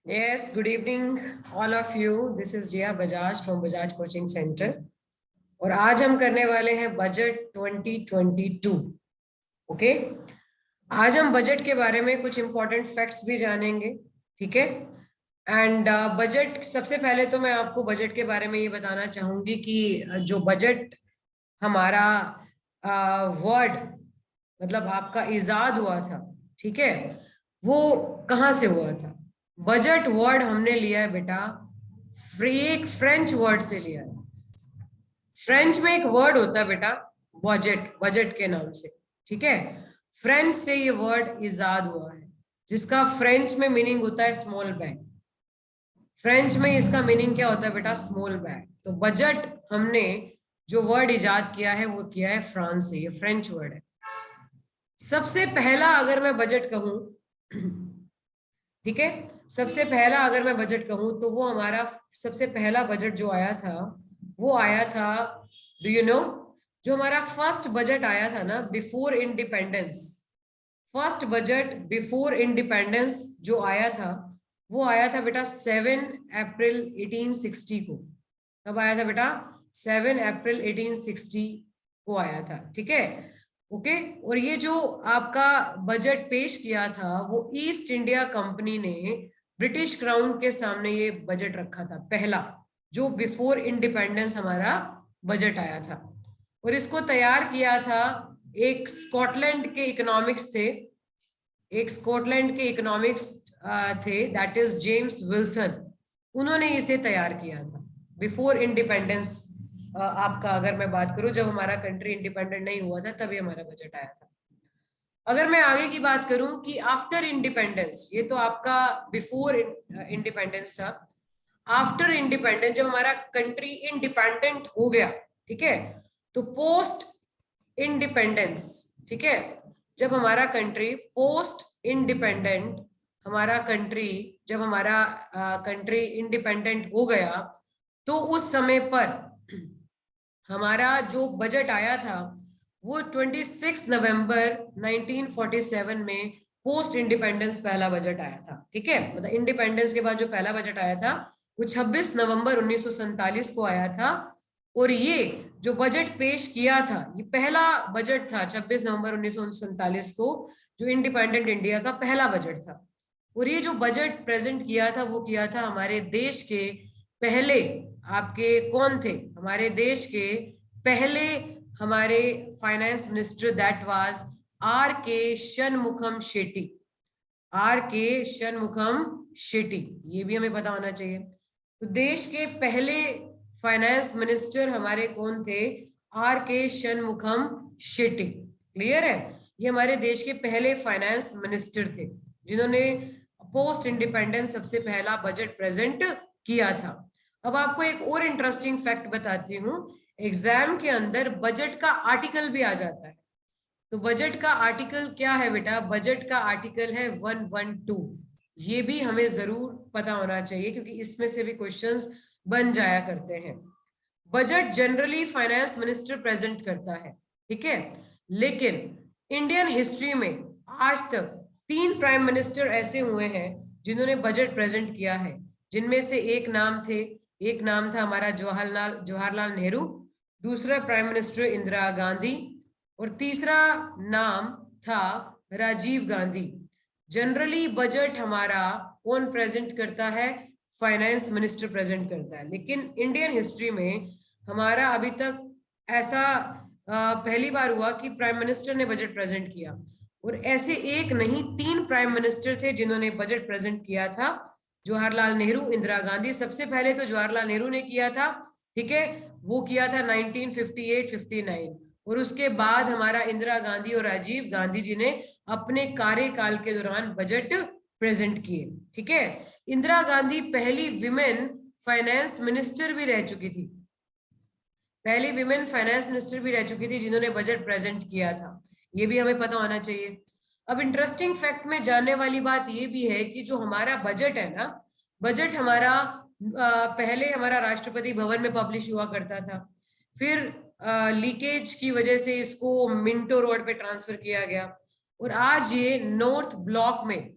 Yes, good evening, all of you. This is Jia Bajaj from Bajaj Coaching Center. और आज हम करने वाले हैं बजट 2022. ओके, आज हम बजट के बारे में कुछ इंपॉर्टेंट फैक्ट्स भी जानेंगे. ठीक है. एंड बजट, सबसे पहले तो मैं आपको बजट के बारे में ये बताना चाहूंगी कि जो बजट हमारा वर्ड मतलब आपका इजाद हुआ था, ठीक है, वो कहाँ से हुआ था. बजट वर्ड हमने लिया है बेटा, एक फ्रेंच वर्ड से लिया है. फ्रेंच में एक वर्ड होता है बेटा बजट, बजट के नाम से. ठीक है, फ्रेंच से ये वर्ड इजाद हुआ है, जिसका फ्रेंच में मीनिंग होता है स्मॉल बैग. फ्रेंच में इसका मीनिंग क्या होता है बेटा? Small bag. तो बजट हमने जो वर्ड इजाद किया है वो किया है फ्रांस से. ये फ्रेंच वर्ड है. सबसे पहला अगर मैं बजट कहूं, ठीक है, सबसे पहला अगर मैं बजट कहूं तो वो हमारा सबसे पहला बजट जो आया था वो आया था, डू यू नो, जो हमारा फर्स्ट बजट आया था ना before independence, first budget before independence जो आया था वो आया था बेटा 7 अप्रैल 1860 को. कब आया था बेटा? 7 अप्रैल 1860 को आया था. ठीक है, ओके. और ये जो आपका बजट पेश किया था वो ईस्ट इंडिया कंपनी ने ब्रिटिश क्राउन के सामने ये बजट रखा था, पहला जो बिफोर इंडिपेंडेंस हमारा बजट आया था. और इसको तैयार किया था एक स्कॉटलैंड के इकोनॉमिक्स थे, एक स्कॉटलैंड के इकोनॉमिक्स थे, दैट इज जेम्स विल्सन. उन्होंने इसे तैयार किया था बिफोर इंडिपेंडेंस. आपका अगर मैं बात करूं, जब हमारा कंट्री इंडिपेंडेंट नहीं हुआ था तभी हमारा बजट आया था. अगर मैं आगे की बात करूं कि आफ्टर इंडिपेंडेंस, ये तो आपका बिफोर इंडिपेंडेंस था. आफ्टर इंडिपेंडेंस जब हमारा कंट्री इंडिपेंडेंट हो गया, ठीक है, तो पोस्ट इंडिपेंडेंस, ठीक है, जब हमारा कंट्री पोस्ट इंडिपेंडेंट, हमारा कंट्री जब हमारा कंट्री इंडिपेंडेंट हो गया तो उस समय पर हमारा जो बजट आया था वो 26 नवंबर 1947 में पोस्ट इंडिपेंडेंस पहला बजट आया था. ठीक है, मतलब इंडिपेंडेंस के बाद जो पहला बजट आया था वो 26 नवंबर 1947 को आया था. और ये जो बजट पेश किया था ये पहला बजट था 26 नवंबर 1947 को, जो इंडिपेंडेंट इंडिया का पहला बजट था. और ये जो बजट प्रेजेंट किया था वो किया था हमारे देश के पहले, आपके कौन थे हमारे देश के पहले हमारे finance minister, that was R K Shanmukham Shetty. Are K Shanmukham Shetty, ये भी हमें पता होना चाहिए. तो देश के पहले फाइनेंस मिनिस्टर हमारे कौन थे? Are K Shanmukham Shetty. Clear है? ये हमारे देश के पहले फाइनेंस मिनिस्टर थे जिन्होंने पोस्ट इंडिपेंडेंस सबसे पहला बजट प्रेजेंट किया था. अब आपको एक और इंटरेस्टिंग फैक्ट बताती हूँ. एग्जाम के अंदर बजट का आर्टिकल भी आ जाता है. तो बजट का आर्टिकल क्या है बेटा? बजट का आर्टिकल है 112. ये भी हमें जरूर पता होना चाहिए क्योंकि इसमें से भी क्वेश्चंस बन जाया करते हैं. Budget generally finance minister present करता है, ठीक है, लेकिन इंडियन हिस्ट्री में आज तक 3 प्राइम मिनिस्टर ऐसे हुए हैं जिन्होंने बजट प्रेजेंट किया है, जिनमें से एक नाम था हमारा जवाहरलाल नेहरू, दूसरा प्राइम मिनिस्टर इंदिरा गांधी और तीसरा नाम था राजीव गांधी. जनरली बजट हमारा कौन प्रेजेंट करता है? फाइनेंस मिनिस्टर प्रेजेंट करता है. लेकिन इंडियन हिस्ट्री में हमारा अभी तक ऐसा पहली बार हुआ कि प्राइम मिनिस्टर ने बजट प्रेजेंट किया. और ऐसे एक नहीं 3 प्राइम मिनिस्टर थे जिन्होंने बजट प्रेजेंट किया था. जवाहरलाल नेहरू, इंदिरा गांधी. सबसे पहले तो जवाहरलाल नेहरू ने किया था, ठीक है, वो किया था 1958-59. और उसके बाद हमारा इंदिरा गांधी और राजीव गांधी जी ने अपने कार्यकाल के दौरान बजट प्रेजेंट किए. ठीक है, इंदिरा गांधी पहली विमेन फाइनेंस मिनिस्टर भी रह चुकी थी, पहली विमेन फाइनेंस मिनिस्टर भी रह चुकी थी जिन्होंने बजट प्रेजेंट किया था. ये भी हमें पता होना चाहिए. अब इंटरेस्टिंग फैक्ट में जानने वाली बात ये भी है कि जो हमारा बजट है ना, बजट हमारा पहले हमारा राष्ट्रपति भवन में पब्लिश हुआ करता था. फिर लीकेज की वजह से इसको मिंटो रोड पे ट्रांसफर किया गया. और आज ये नॉर्थ ब्लॉक में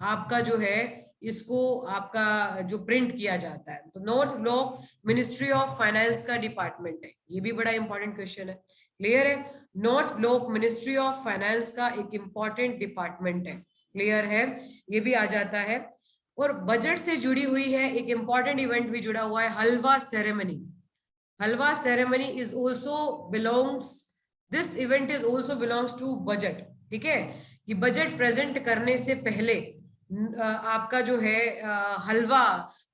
आपका जो है इसको आपका जो प्रिंट किया जाता है। तो north block ministry of finance का डिपार्टमेंट है, ये भी बड़ा इंपॉर्टेंट क्वेश्चन है। क्लियर है? North block ministry of finance का एक इंपॉर्टेंट डिपार्टमेंट है। क्लियर है? ये भी आ जाता है। और बजट से जुड़ी हुई है एक इंपॉर्टेंट इवेंट भी जुड़ा हुआ है, halwa ceremony. Halwa ceremony is also belongs, this event is also belongs to budget. ठीक है, कि बजट प्रेजेंट करने से पहले आपका जो है हलवा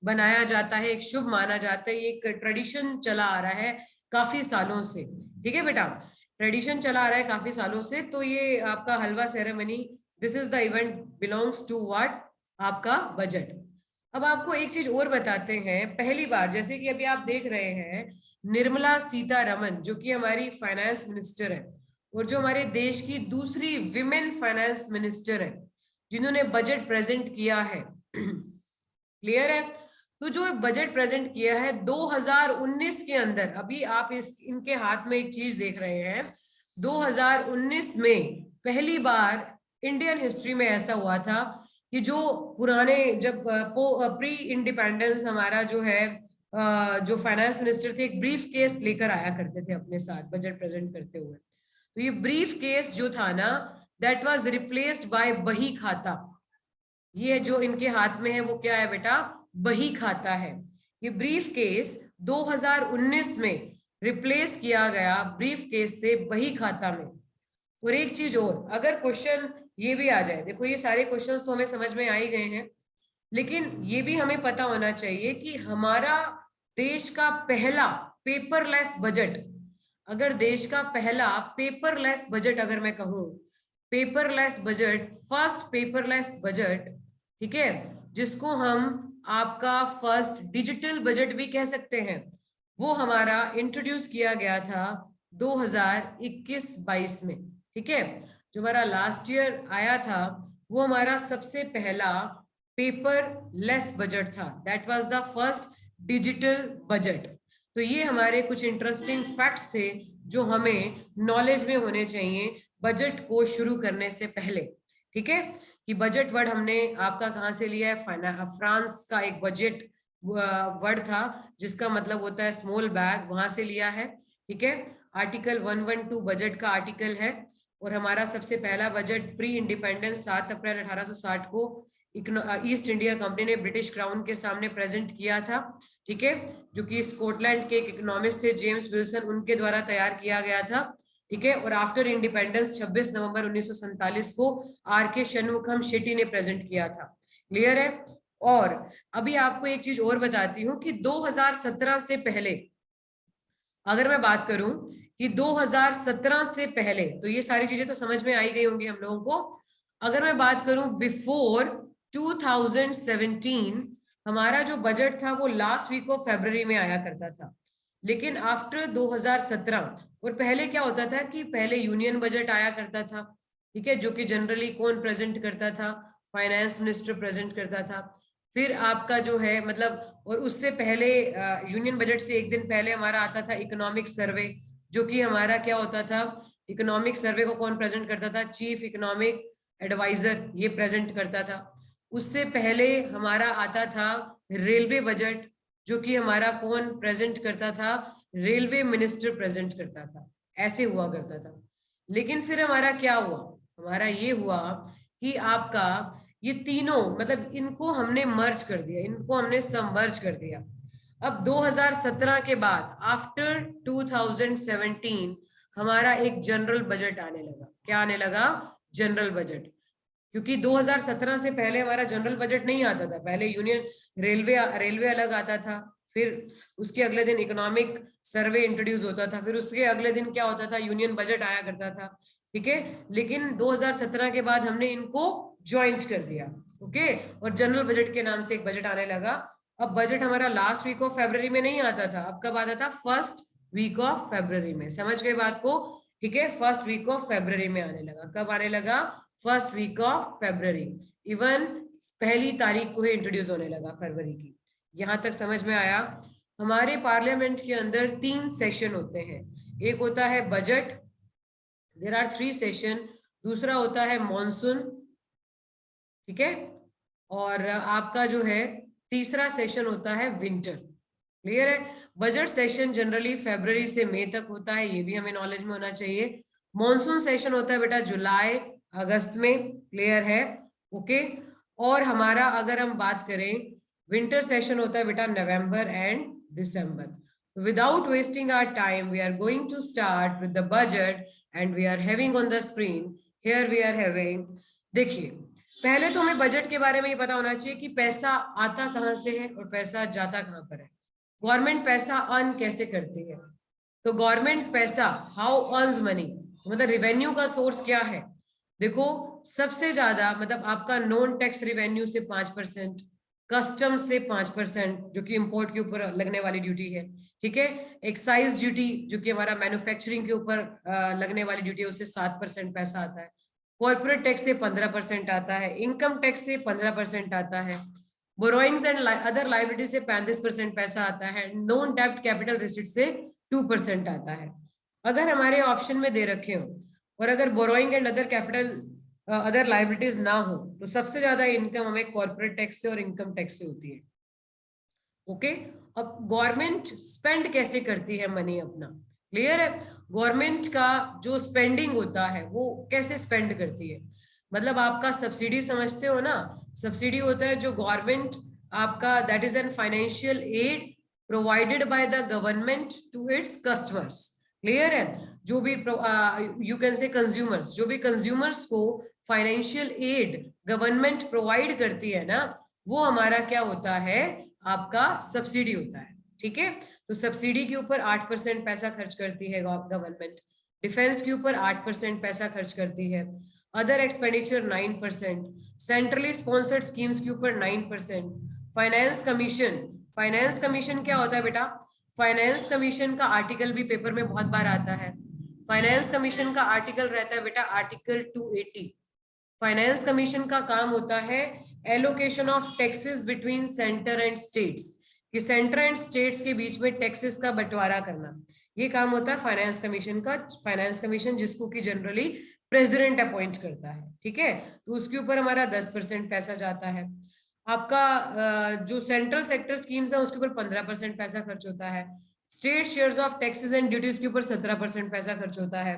बनाया जाता है, एक शुभ माना जाता है, एक ट्रेडिशन चला आ रहा है काफी सालों से। ठीक है बेटा, ट्रेडिशन चला आ रहा है काफी सालों से। तो ये आपका halwa ceremony, this is the event belongs to what, आपका बजट। अब आपको एक चीज और बताते हैं, पहली बार जैसे कि अभी आप देख रहे हैं निर्मला सीतारमन जो कि हमारी फाइनेंस मिनिस्टर है, और जो हमारे देश की दूसरी विमेन फाइनेंस मिनिस्टर है जिन्होंने बजट प्रेजेंट किया है। क्लियर है? तो जो बजट प्रेजेंट किया है 2019 के अंदर, अभी आप इनके हाथ में एक चीज देख रहे हैं, 2019 में पहली बार इंडियन हिस्ट्री में ऐसा हुआ था कि जो पुराने जब प्री इंडिपेंडेंस हमारा जो है जो फाइनेंस मिनिस्टर थे, एक ब्रीफ केस लेकर आया करते थे अपने साथ बजट प्रेजेंट करते हुए। तो ये ब्रीफ केस जो था ना, दैट वाज रिप्लेस्ड बाय बही खाता। ये जो इनके हाथ में है वो क्या है बेटा, बही खाता है। ये ब्रीफ केस 2019 में रिप्लेस किया गया ब्रीफ केस से बही खाता में। और एक चीज और, अगर क्वेश्चन ये भी आ जाए, देखो ये सारे क्वेश्चंस तो हमें समझ में आ ही गए हैं, लेकिन ये भी हमें पता होना चाहिए कि हमारा देश का पहला पेपरलेस बजट, अगर देश का पहला पेपरलेस बजट अगर मैं कहूं, paperless budget, first paperless budget, ठीक है, जिसको हम आपका फर्स्ट डिजिटल बजट भी कह सकते हैं, वो हमारा इंट्रोड्यूस किया गया था 2021-22 में। ठीक है, जो हमारा लास्ट ईयर आया था वो हमारा सबसे पहला पेपरलेस बजट था, that was the first digital budget. तो ये हमारे कुछ इंटरेस्टिंग फैक्ट्स थे जो हमें नॉलेज में होने चाहिए बजट को शुरू करने से पहले। ठीक है, कि बजट वर्ड हमने आपका कहाँ से लिया है, फ्रांस का एक बजट वर्ड था जिसका मतलब होता है स्मॉल बैग, वहां से लिया है। ठीक है, आर्टिकल 112 बजट का आर्टिकल है। और हमारा सबसे पहला बजट प्री इंडिपेंडेंस 7 अप्रैल 1860 को ईस्ट इंडिया कंपनी ने ब्रिटिश क्राउन के सामने प्रेजेंट किया था। ठीक है, जो कि स्कॉटलैंड के एक इकोनॉमिस्ट थे जेम्स विल्सन, उनके द्वारा तैयार किया गया था। ठीक है, और आफ्टर इंडिपेंडेंस 26 नवंबर 1947 को आर के शनमुखम शेट्टी ने प्रेजेंट किया था। क्लियर है? और अभी आपको एक चीज और बताती हूँ कि 2017 से पहले, अगर मैं बात करूं कि 2017 से पहले, तो ये सारी चीजें तो समझ में आई गई होंगी हम लोगों को। अगर मैं बात करूं बिफोर 2017, हमारा जो बजट था वो लास्ट वीक ऑफ फरवरी में आया करता था। लेकिन आफ्टर 2017, और पहले क्या होता था कि पहले यूनियन बजट आया करता था। ठीक है, जो कि जनरली कौन प्रेजेंट करता था, फाइनेंस मिनिस्टर प्रेजेंट करता था। फिर आपका जो है मतलब, और उससे पहले यूनियन बजट से एक दिन पहले हमारा आता था इकोनॉमिक सर्वे, जो कि हमारा क्या होता था, इकोनॉमिक सर्वे को कौन प्रेजेंट करता था, चीफ इकोनॉमिक एडवाइजर, ये प्रेजेंट करता था। उससे पहले हमारा आता था रेलवे बजट, जो कि हमारा कौन प्रेजेंट करता था, रेलवे मिनिस्टर प्रेजेंट करता था। ऐसे हुआ करता था। लेकिन फिर हमारा क्या हुआ, हमारा ये हुआ कि आपका ये तीनों मतलब इनको हमने मर्ज कर दिया, इनको हमने सबमर्ज कर दिया। अब 2017 के बाद आफ्टर 2017 हमारा एक जनरल बजट आने लगा। क्या आने लगा? General budget. क्योंकि 2017 से पहले हमारा जनरल बजट नहीं आता था। पहले यूनियन रेलवे अलग आता था, फिर उसके अगले दिन इकोनॉमिक सर्वे इंट्रोड्यूस होता था, फिर उसके अगले दिन क्या होता था, यूनियन बजट आया करता था। ठीक है, लेकिन 2017 के बाद हमने इनको ज्वाइंट कर दिया। ओके, और जनरल बजट के नाम से एक बजट आने लगा। अब बजट हमारा लास्ट वीक ऑफ फरवरी में नहीं आता था, अब कब आता था, फर्स्ट वीक ऑफ फरवरी में। समझ गए बात को? ठीक है, फर्स्ट वीक ऑफ फरवरी में आने लगा। कब आने लगा? First week of February. Even पहली तारीख को ही इंट्रोड्यूस होने लगा फरवरी की। यहां तक समझ में आया? हमारे पार्लियामेंट के अंदर 3 सेशन होते हैं। एक होता है बजट, देयर आर 3 सेशन। दूसरा होता है मॉनसून, ठीक है, और आपका जो है तीसरा सेशन होता है विंटर। क्लियर है? बजट सेशन जनरली फरवरी से मई तक होता है, ये भी हमें नॉलेज में होना चाहिए। मॉनसून सेशन होता है बेटा जुलाई अगस्त में। क्लियर है? ओके। और हमारा अगर हम बात करें विंटर सेशन होता है बेटा November and December. Without wasting our time, we are going to start with the budget and we are having on the screen, here we are having, देखिए पहले तो हमें बजट के बारे में ये पता होना चाहिए कि पैसा आता कहाँ से है और पैसा जाता कहाँ पर है। गवर्नमेंट पैसा अर्न कैसे करती है? तो गवर्नमेंट पैसा हाउ अर्न्स मनी, मतलब रिवेन्यू का सोर्स क्या है? देखो सबसे ज्यादा मतलब आपका नॉन टैक्स रिवेन्यू से 5%, कस्टम से 5% जो कि इंपोर्ट के ऊपर लगने वाली ड्यूटी है, ठीक है। एक्साइज ड्यूटी जो कि हमारा मैन्युफैक्चरिंग के ऊपर लगने वाली ड्यूटी है, उससे 7% पैसा आता है। कॉर्पोरेट टैक्स से 15% आता है, इनकम टैक्स से 15% आता है, बोरोइंग्स एंड अदर लायबिलिटी से 35% पैसा आता है, नॉन डेब्ट कैपिटल रिसीट से 2% आता है। अगर हमारे ऑप्शन में दे रखे हो और अगर borrowing and other capital other liabilities ना हो तो सबसे ज्यादा इनकम हमें कॉर्पोरेट टैक्स से और इनकम टैक्स से होती है। ओके। अब गवर्नमेंट स्पेंड कैसे करती है मनी अपना? क्लियर है? गवर्नमेंट का जो स्पेंडिंग होता है वो कैसे स्पेंड करती है? मतलब आपका सब्सिडी समझते हो ना? सब्सिडी होता है जो गवर्नमेंट आपका, that is an financial aid provided by the government to its customers. Clear है? जो भी यू कैन से कंज्यूमर्स, जो भी कंज्यूमर्स को फाइनेंशियल एड गवर्नमेंट प्रोवाइड करती है ना, वो हमारा क्या होता है? आपका सब्सिडी होता है। ठीक है? तो सब्सिडी के ऊपर 8% पैसा खर्च करती है गवर्नमेंट, डिफेंस के ऊपर 8% पैसा खर्च करती है, other expenditure 9%, centrally sponsored schemes के ऊपर 9%, फाइनेंस कमीशन। फाइनेंस कमीशन क्या होता है बेटा? फाइनेंस कमीशन का आर्टिकल भी पेपर में बहुत बार आता है। फाइनेंस कमीशन का आर्टिकल रहता है बेटा आर्टिकल 280। फाइनेंस कमीशन का काम होता है allocation of taxes between centre and states, कि सेंटर एंड स्टेट्स के बीच में टैक्सेस का बंटवारा करना, ये काम होता है फाइनेंस कमीशन का। फाइनेंस कमीशन जिसको कि जनरली प्रेसिडेंट अपॉइंट करता है, ठीक है। तो उसके ऊपर हमारा 10% पैसा जाता है। आपका जो सेंट्रल सेक्टर स्कीम्स है उसके ऊपर 15% पैसा खर्च होता है। State shares of taxes and duties के ऊपर 17% पैसा खर्च होता है।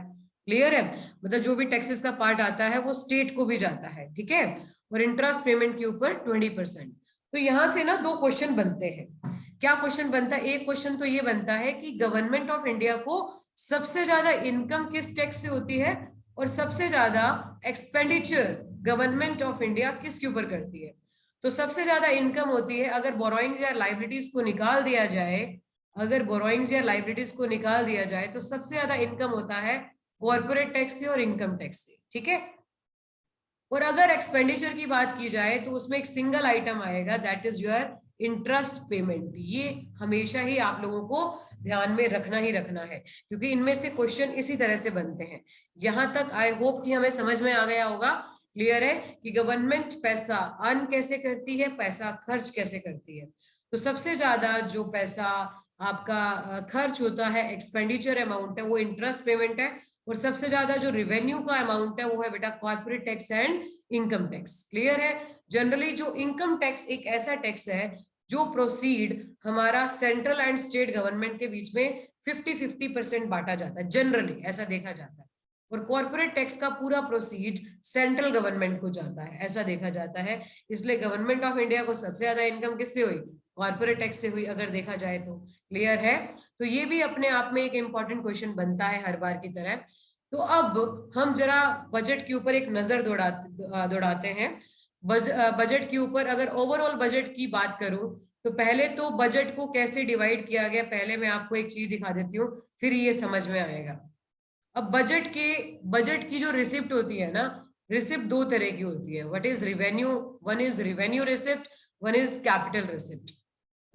क्लियर है? मतलब जो भी टैक्सेस का पार्ट आता है वो स्टेट को भी जाता है, ठीक है। और इंटरेस्ट पेमेंट के ऊपर 20%। तो यहां से ना दो क्वेश्चन बनते हैं। क्या क्वेश्चन बनता है? एक क्वेश्चन तो ये बनता है कि गवर्नमेंट ऑफ इंडिया को सबसे ज्यादा इनकम किस टैक्स से होती है और सबसे ज्यादा एक्सपेंडिचर गवर्नमेंट ऑफ इंडिया किसके ऊपर करती है। तो सबसे ज्यादा इनकम होती है, अगर बोरोइंग्स या लाइबिलिटीज को निकाल दिया जाए, अगर बोरोइंग्स या लाइबिलिटीज को निकाल दिया जाए तो सबसे ज्यादा इनकम होता है कॉर्पोरेट टैक्स से और इनकम टैक्स से, ठीक है। और अगर एक्सपेंडिचर की बात की जाए तो उसमें एक सिंगल आइटम आएगा, that is your interest payment. ये हमेशा ही आप लोगों को ध्यान में रखना ही रखना है, क्योंकि इनमें से क्वेश्चन इसी तरह से बनते हैं। यहां तक आई होप कि हमें समझ में आ गया होगा। क्लियर है कि गवर्नमेंट पैसा अर्न कैसे करती है, पैसा खर्च कैसे करती है। तो सबसे ज्यादा जो पैसा आपका खर्च होता है, एक्सपेंडिचर अमाउंट है, वो इंटरेस्ट पेमेंट है। और सबसे ज्यादा जो रिवेन्यू का अमाउंट है वो है बेटा corporate tax and income tax. Clear है? जनरली जो इनकम टैक्स एक ऐसा टैक्स है जो प्रोसीड हमारा सेंट्रल एंड स्टेट गवर्नमेंट के बीच में 50-50% बांटा जाता है, जनरली ऐसा देखा जाता है। और कॉर्पोरेट टैक्स का पूरा प्रोसीड सेंट्रल गवर्नमेंट को जाता है, ऐसा देखा जाता है। इसलिए गवर्नमेंट ऑफ इंडिया को सबसे ज्यादा इनकम किससे हुई? कॉर्पोरेट टैक्स से हुई, अगर देखा जाए तो। क्लियर है? तो ये भी अपने आप में एक इंपॉर्टेंट क्वेश्चन बनता है हर बार की तरह। तो अब हम जरा बजट के ऊपर एक नजर दौड़ाते हैं। बजट के ऊपर अगर ओवरऑल बजट की बात करूं तो पहले तो बजट को कैसे डिवाइड किया गया, पहले मैं आपको एक चीज दिखा देती हूँ, फिर ये समझ में आएगा। अब बजट की जो रिसिप्ट होती है ना, रिसिप्ट दो तरह की होती है। What is revenue? One is revenue receipt, one is capital receipt.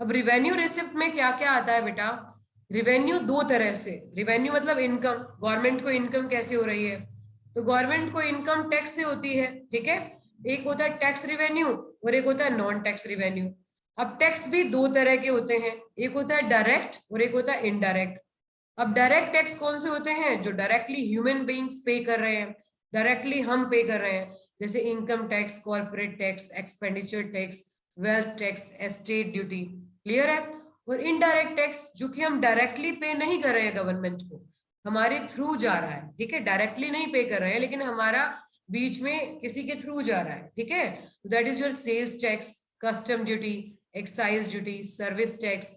अब रिवेन्यू रिसिप्ट में क्या क्या आता है बेटा? रिवेन्यू दो तरह से, रिवेन्यू मतलब इनकम, गवर्नमेंट को इनकम कैसे हो रही है, तो गवर्नमेंट को इनकम टैक्स से होती है, ठीक है। एक होता है टैक्स रिवेन्यू और एक होता है नॉन टैक्स रिवेन्यू। अब टैक्स भी दो तरह के होते हैं, एक होता है डायरेक्ट और एक होता है इनडायरेक्ट। अब डायरेक्ट टैक्स कौन से होते हैं? जो डायरेक्टली ह्यूमन बीइंग्स पे कर रहे हैं, डायरेक्टली हम पे कर रहे हैं। जैसे income tax, corporate tax, expenditure tax, wealth tax, estate duty. Clear है? और इनडायरेक्ट टैक्स जो कि हम डायरेक्टली पे नहीं कर रहे हैं गवर्नमेंट को, हमारे थ्रू जा रहा है, ठीक है, डायरेक्टली नहीं पे कर रहे हैं लेकिन हमारा बीच में किसी के थ्रू जा रहा है, ठीक है, that is your sales tax, custom duty, excise duty, service tax,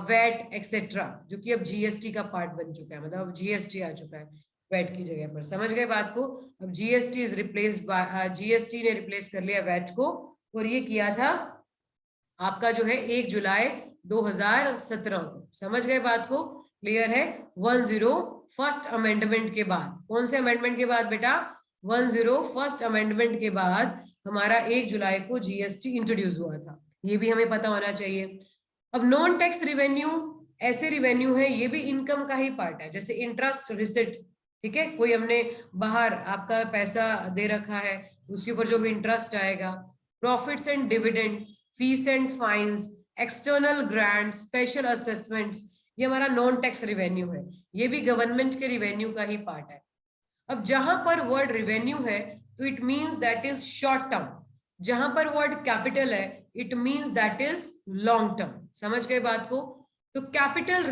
VAT etcetera, जो कि अब जीएसटी का पार्ट बन चुका है, मतलब अब जीएसटी आ चुका है वैट की जगह पर। समझ गए बात को? अब GST is replaced by, GST ने रिप्लेस कर लिया वैट को, और ये किया था आपका जो है 1 जुलाई 2017 को। समझ गए बात को? क्लियर है? 101st अमेंडमेंट के बाद, कौन से अमेंडमेंट के बाद बेटा? 101st अमेंडमेंट के बाद हमारा 1 जुलाई को जीएसटी इंट्रोड्यूस हुआ था, ये भी हमें पता होना चाहिए। अब नॉन टैक्स रिवेन्यू ऐसे रिवेन्यू है, ये भी इनकम का ही पार्ट है, जैसे इंटरेस्ट रिसिट, ठीक है, कोई हमने बाहर आपका पैसा दे रखा है उसके ऊपर जो भी इंटरेस्ट आएगा, profits and dividend, fees and fines, external grant, special assessments, ये हमारा नॉन टैक्स रिवेन्यू है, ये भी गवर्नमेंट के रिवेन्यू का ही पार्ट है। अब जहां पर वर्ड रिवेन्यू है तो it means that is short term, जहां पर वर्ड कैपिटल है it means that is long term. समझ गए बात को? तो कैपिटल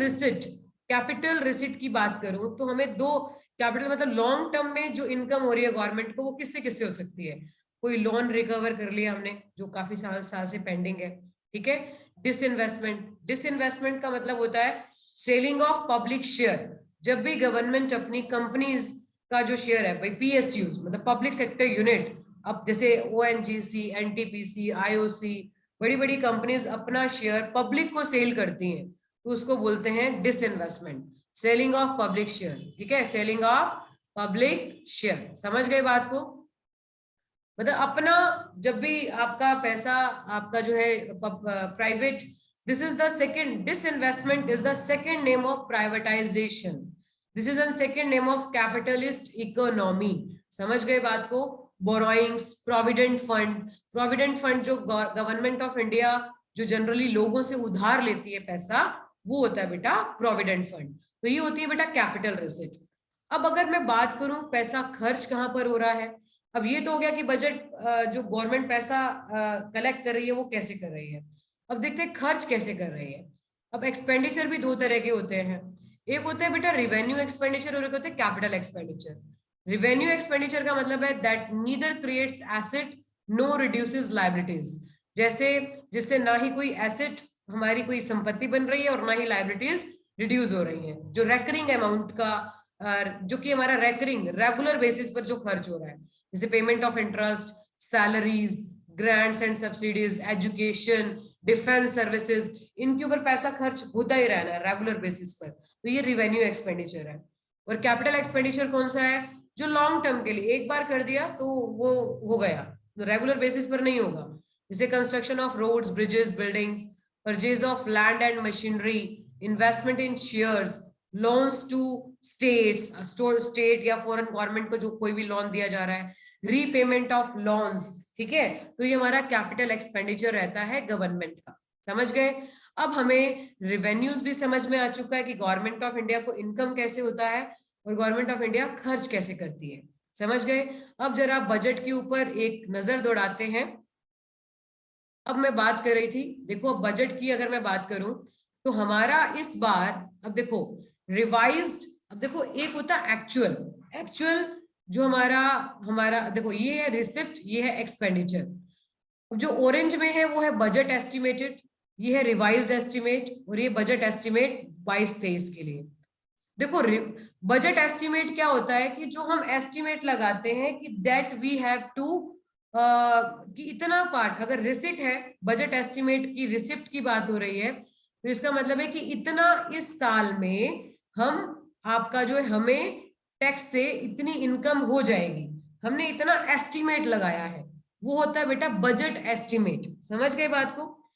रिसिट की बात करूं तो हमें दो कैपिटल, मतलब लॉन्ग टर्म में जो इनकम हो रही है गवर्नमेंट को, वो किससे किससे हो सकती है? कोई लोन रिकवर कर लिया हमने जो काफी साल से पेंडिंग है, ठीक है। डिसइन्वेस्टमेंट का मतलब होता है सेलिंग ऑफ पब्लिक शेयर, जब भी गवर्नमेंट अपनी कंपनीज का जो शेयर है भाई, पीएसयूज मतलब पब्लिक सेक्टर यूनिट, अब जैसे ओएनजीसी, एनटीपीसी, आईओसी, बड़ी बड़ी कंपनीज अपना शेयर पब्लिक को सेल करती हैं, तो उसको बोलते हैं disinvestment, selling of public share, ठीक है, सेलिंग ऑफ पब्लिक शेयर। समझ गए बात को? मतलब अपना जब भी आपका पैसा आपका जो है private, this is the second, disinvestment is the second name of privatisation, this is the second name of capitalist economy. समझ गए बात को? बोरोइंग्स, प्रोविडेंट फंड जो गवर्नमेंट ऑफ इंडिया जो जनरली लोगों से उधार लेती है पैसा, वो होता है बेटा प्रोविडेंट फंड, तो ये होती है बेटा कैपिटल रिसिट। अब अगर मैं बात करूं पैसा खर्च कहां पर हो रहा है, अब ये तो हो गया कि बजट जो गवर्नमेंट पैसा कलेक्ट कर रही है वो कैसे कर रही है। अब देखते हैं खर्च कैसे कर रही है। अब एक्सपेंडिचर भी दो तरह के होते हैं, एक होता है बेटा रिवेन्यू एक्सपेंडिचर और एक होता है कैपिटल एक्सपेंडिचर। रिवेन्यू एक्सपेंडिचर का मतलब है that neither creates asset no reduces liabilities, जैसे जिससे ना ही कोई एसेट हमारी कोई संपत्ति बन रही है और ना ही लायबिलिटीज रिड्यूस हो रही है। जो रेकरिंग अमाउंट का जो कि हमारा रेकरिंग रेगुलर बेसिस पर जो खर्च हो रहा है, जैसे payment of interest, salaries, grants and subsidies, education, defence services, इनके ऊपर पैसा खर्च होता ही रहना है रेगुलर बेसिस पर, तो ये रिवेन्यू एक्सपेंडिचर है। और कैपिटल एक्सपेंडिचर कौन सा है? जो लॉन्ग टर्म के लिए एक बार कर दिया तो वो हो गया, तो रेगुलर बेसिस पर नहीं होगा, जैसे construction of roads, bridges, buildings, purchase of land and machinery, investment in shares, loans to states, state या फॉरेन गवर्नमेंट को जो कोई भी लोन दिया जा रहा है, रीपेमेंट ऑफ लोन्स, ठीक है, तो ये हमारा कैपिटल एक्सपेंडिचर रहता है गवर्नमेंट का। समझ गए? अब हमें रिवेन्यूज भी समझ में आ चुका है कि गवर्नमेंट ऑफ इंडिया को इनकम कैसे होता है और गवर्नमेंट ऑफ इंडिया खर्च कैसे करती है। समझ गए? अब जरा बजट के ऊपर एक नजर दौड़ाते हैं। अब मैं बात कर रही थी, देखो अब बजट की अगर मैं बात करूं तो हमारा इस बार, अब देखो रिवाइज्ड, अब देखो एक होता है एक्चुअल जो हमारा हमारा देखो ये है रिसिप्ट, ये है एक्सपेंडिचर। अब जो ऑरेंज में है वो है बजट एस्टिमेटेड, ये है रिवाइज्ड एस्टिमेट, और ये बजट एस्टिमेट 22-23 के लिए। देखो बजट एस्टिमेट क्या होता है कि जो हम एस्टिमेट लगाते हैं कि दैट वी हैव टू कि इतना पार्ट, अगर रिसिट है बजट एस्टिमेट की रिसिप्ट की बात हो रही है तो इसका मतलब है कि इतना इस साल में हम आपका जो है हमें टैक्स से इतनी इनकम हो जाएगी, हमने इतना एस्टिमेट लगाया है, वो होता है बेटा बजट एस्टिमेट। समझ गए बात को?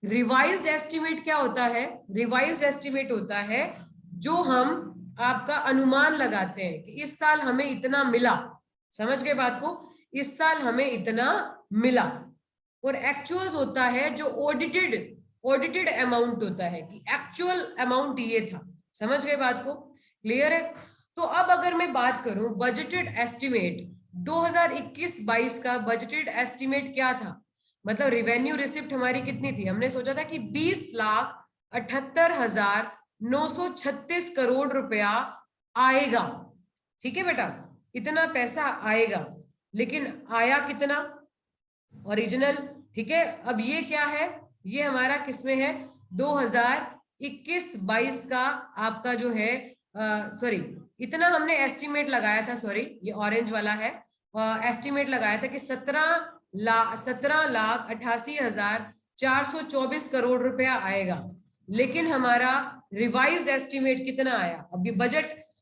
रिवाइज्ड एस्टिमेट क्या होता है? रिवाइज्ड एस्टिमेट होता है जो हम आपका अनुमान लगाते हैं कि इस साल हमें इतना मिला। समझ गए बात को? इस साल हमें इतना मिला। और एक्चुअल्स होता है जो ऑडिटेड अमाउंट होता है कि एक्चुअल अमाउंट ये था। समझ गए बात को? क्लियर है? तो अब अगर मैं बात करूं बजटेड एस्टिमेट, 2021-22 का बजटेड एस्टिमेट क्या था, मतलब रिवेन्यू रिसिप्ट हमारी कितनी थी, हमने सोचा था कि 20,78,936 करोड़ रुपया आएगा। ठीक है बेटा, इतना पैसा आएगा, लेकिन आया कितना, ओरिजिनल। ठीक है, अब ये क्या है, ये हमारा किसमें है, 2021-22 का आपका जो है, सॉरी, इतना हमने एस्टिमेट लगाया था, सॉरी ये ऑरेंज वाला है, एस्टिमेट लगाया था कि 17,88,424 करोड़ रुपया आएगा, लेकिन हमारा रिवाइज्ड एस्टिमेट कितना आया। अब ये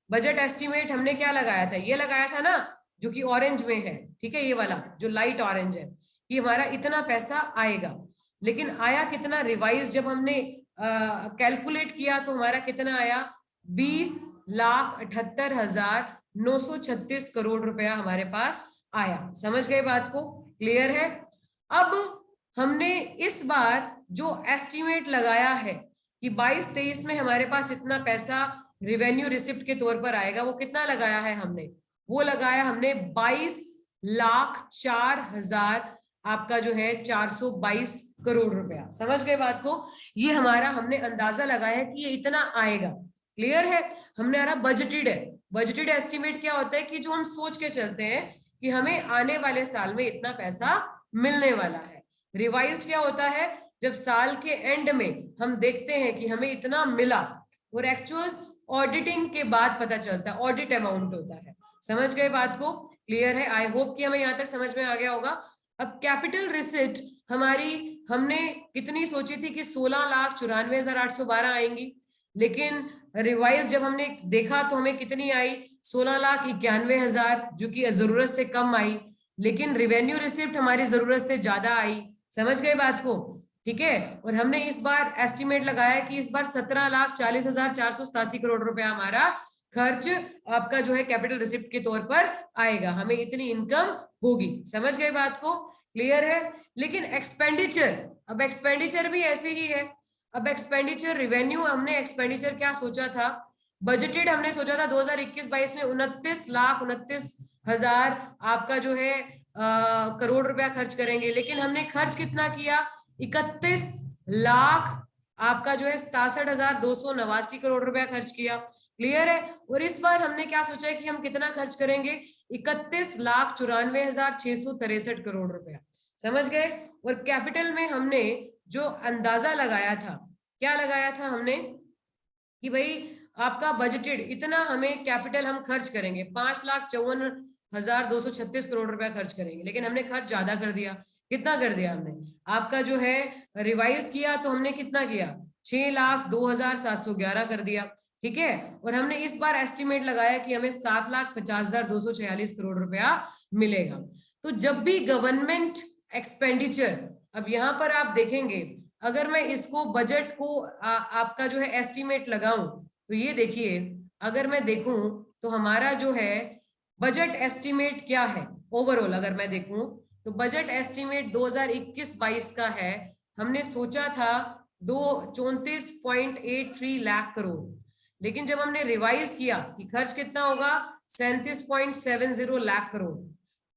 बजट एस्टिमेट हमने क्या लगाया था, ये लगाया था ना, जो कि ऑरेंज में है, ठीक है, ये वाला जो लाइट ऑरेंज है, कि हमारा इतना पैसा आएगा, लेकिन आया कितना, रिवाइज जब हमने कैलकुलेट किया तो हमारा कितना आया, 20,78,936 करोड़ रुपया हमारे पास आया। समझ गए बात को, क्लियर है। अब हमने इस बार जो एस्टिमेट लगाया है कि 22-23 में हमारे पास इतना पैसा रिवेन्यू रिसिप्ट के तौर पर आएगा, वो कितना लगाया है हमने, वो लगाया हमने 22,04,000 आपका जो है 422 करोड़ रुपया। समझ गए बात को, ये हमारा हमने अंदाजा लगाया है कि ये इतना आएगा। क्लियर है, हमने हमारा बजटेड है। बजटेड एस्टिमेट क्या होता है कि जो हम सोच के चलते हैं कि हमें आने वाले साल में इतना पैसा मिलने वाला है। रिवाइज्ड क्या होता है, जब साल के एंड में हम देखते हैं कि हमें इतना मिला, और एक्चुअल ऑडिटिंग के बाद पता चलता है, ऑडिट अमाउंट होता है। समझ गए बात को, क्लियर है। आई होप कि हमें यहाँ तक समझ में आ गया होगा। अब कैपिटल रिसिप्ट हमारी हमने कितनी सोची थी कि 16,94,812 आएंगी, लेकिन रिवाइज जब हमने देखा तो हमें कितनी आई, 16,91,000, जो कि जरूरत से कम आई, लेकिन रिवेन्यू रिसिप्ट हमारी जरूरत से ज्यादा आई। समझ गए बात को, ठीक है। और हमने इस बार एस्टिमेट लगाया कि इस बार 17,40,487 करोड़ रुपया हमारा खर्च आपका जो है कैपिटल रिसिप्ट के तौर पर आएगा, हमें इतनी इनकम होगी। समझ गए बात को, क्लियर है। लेकिन एक्सपेंडिचर, अब एक्सपेंडिचर भी ऐसे ही है। अब एक्सपेंडिचर रिवेन्यू, हमने एक्सपेंडिचर क्या सोचा था, बजटेड हमने सोचा था 2021-22 में 29,29,000 आपका जो है करोड़ रुपया खर्च करेंगे, लेकिन हमने खर्च कितना किया, 31 लाख आपका जो है 67,289 करोड़ रुपया खर्च किया। क्लियर है। और इस बार हमने क्या सोचा है कि हम कितना खर्च करेंगे, 31,94,663 करोड़ रुपया। समझ गए। और कैपिटल में हमने जो अंदाजा लगाया था, क्या लगाया था हमने कि भाई आपका बजटेड इतना हमें कैपिटल हम खर्च करेंगे, 5,54,236 करोड़ रुपया खर्च करेंगे, लेकिन हमने खर्च ज्यादा कर दिया। कितना कर दिया हमने, आपका जो है रिवाइज किया तो हमने कितना किया, 6,02,711 कर दिया। ठीक है। और हमने इस बार एस्टिमेट लगाया कि हमें 7,50,246 करोड़ रुपया मिलेगा। तो जब भी गवर्नमेंट एक्सपेंडिचर, अब यहाँ पर आप देखेंगे, अगर मैं इसको बजट को आपका जो है एस्टिमेट लगाऊं, तो ये देखिए, अगर मैं देखूं तो हमारा जो है बजट एस्टिमेट क्या है ओवरऑल, अगर मैं देखूं तो बजट एस्टिमेट 2021-22 का है, हमने सोचा था 34.83 लाख करोड़, लेकिन जब हमने रिवाइज किया कि खर्च कितना होगा, 37.70 लाख करोड़।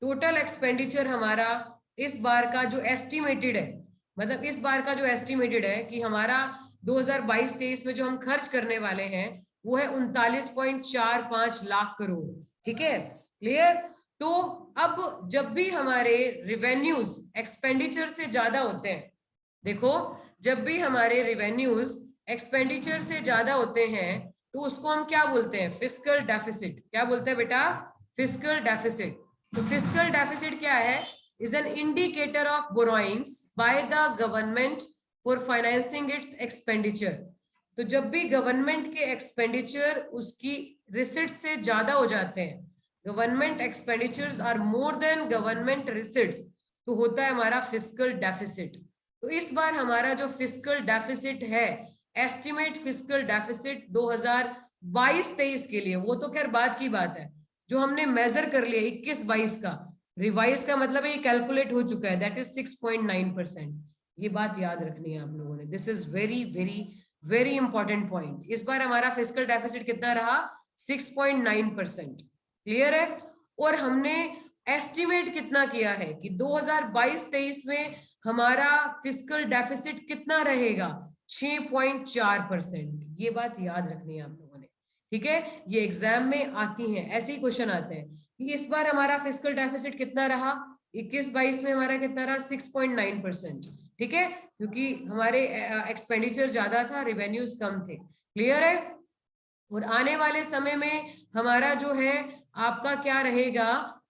टोटल एक्सपेंडिचर हमारा इस बार का जो एस्टिमेटेड है, मतलब इस बार का जो एस्टिमेटेड है कि हमारा 2022-23 में जो हम खर्च करने वाले हैं वो है 39.45 लाख करोड़। ठीक है, क्लियर। तो अब जब भी हमारे रिवेन्यूज एक्सपेंडिचर से ज्यादा होते हैं, देखो जब भी हमारे रिवेन्यूज एक्सपेंडिचर से ज्यादा होते हैं तो उसको हम क्या बोलते हैं, फिस्कल डेफिसिट। क्या बोलते हैं बेटा, फिस्कल डेफिसिट। तो फिस्कल डेफिसिट क्या है, is an indicator of borrowings by the government for financing its expenditure। तो जब भी गवर्नमेंट के एक्सपेंडिचर उसकी रिसिट से ज्यादा हो जाते हैं, government expenditures are more than government receipts, तो होता है हमारा फिस्कल डेफिसिट। तो इस बार हमारा जो फिस्कल डेफिसिट है, एस्टिमेट फिस्कल डेफिसिट 2022-23 के लिए, वो तो खैर बाद की बात है, जो हमने मेजर कर लिया 21-22 का, रिवाइज का मतलब ये कैलकुलेट हो चुका है, दैट इज 6.9%। ये बात याद रखनी है आप लोगों ने, this is very very very important point. इस बार हमारा फिस्कल डेफिसिट कितना रहा, 6.9%। क्लियर है। और हमने एस्टिमेट कितना किया है कि 2022-23 में हमारा फिस्कल डेफिसिट कितना रहेगा, 6.4%। ये बात याद रखनी है आप लोगों ने, ठीक है। ये एग्जाम में आती हैं, ऐसे ही क्वेश्चन आते हैं कि इस बार हमारा फिस्कल डेफिसिट कितना रहा, 21-22 में हमारा कितना रहा, 6.9%, ठीक है, क्योंकि हमारे एक्सपेंडिचर ज्यादा था, रेवेन्यूज कम थे। क्लियर है। और आने वाले समय में हमारा जो है आपका क्या रहेगा,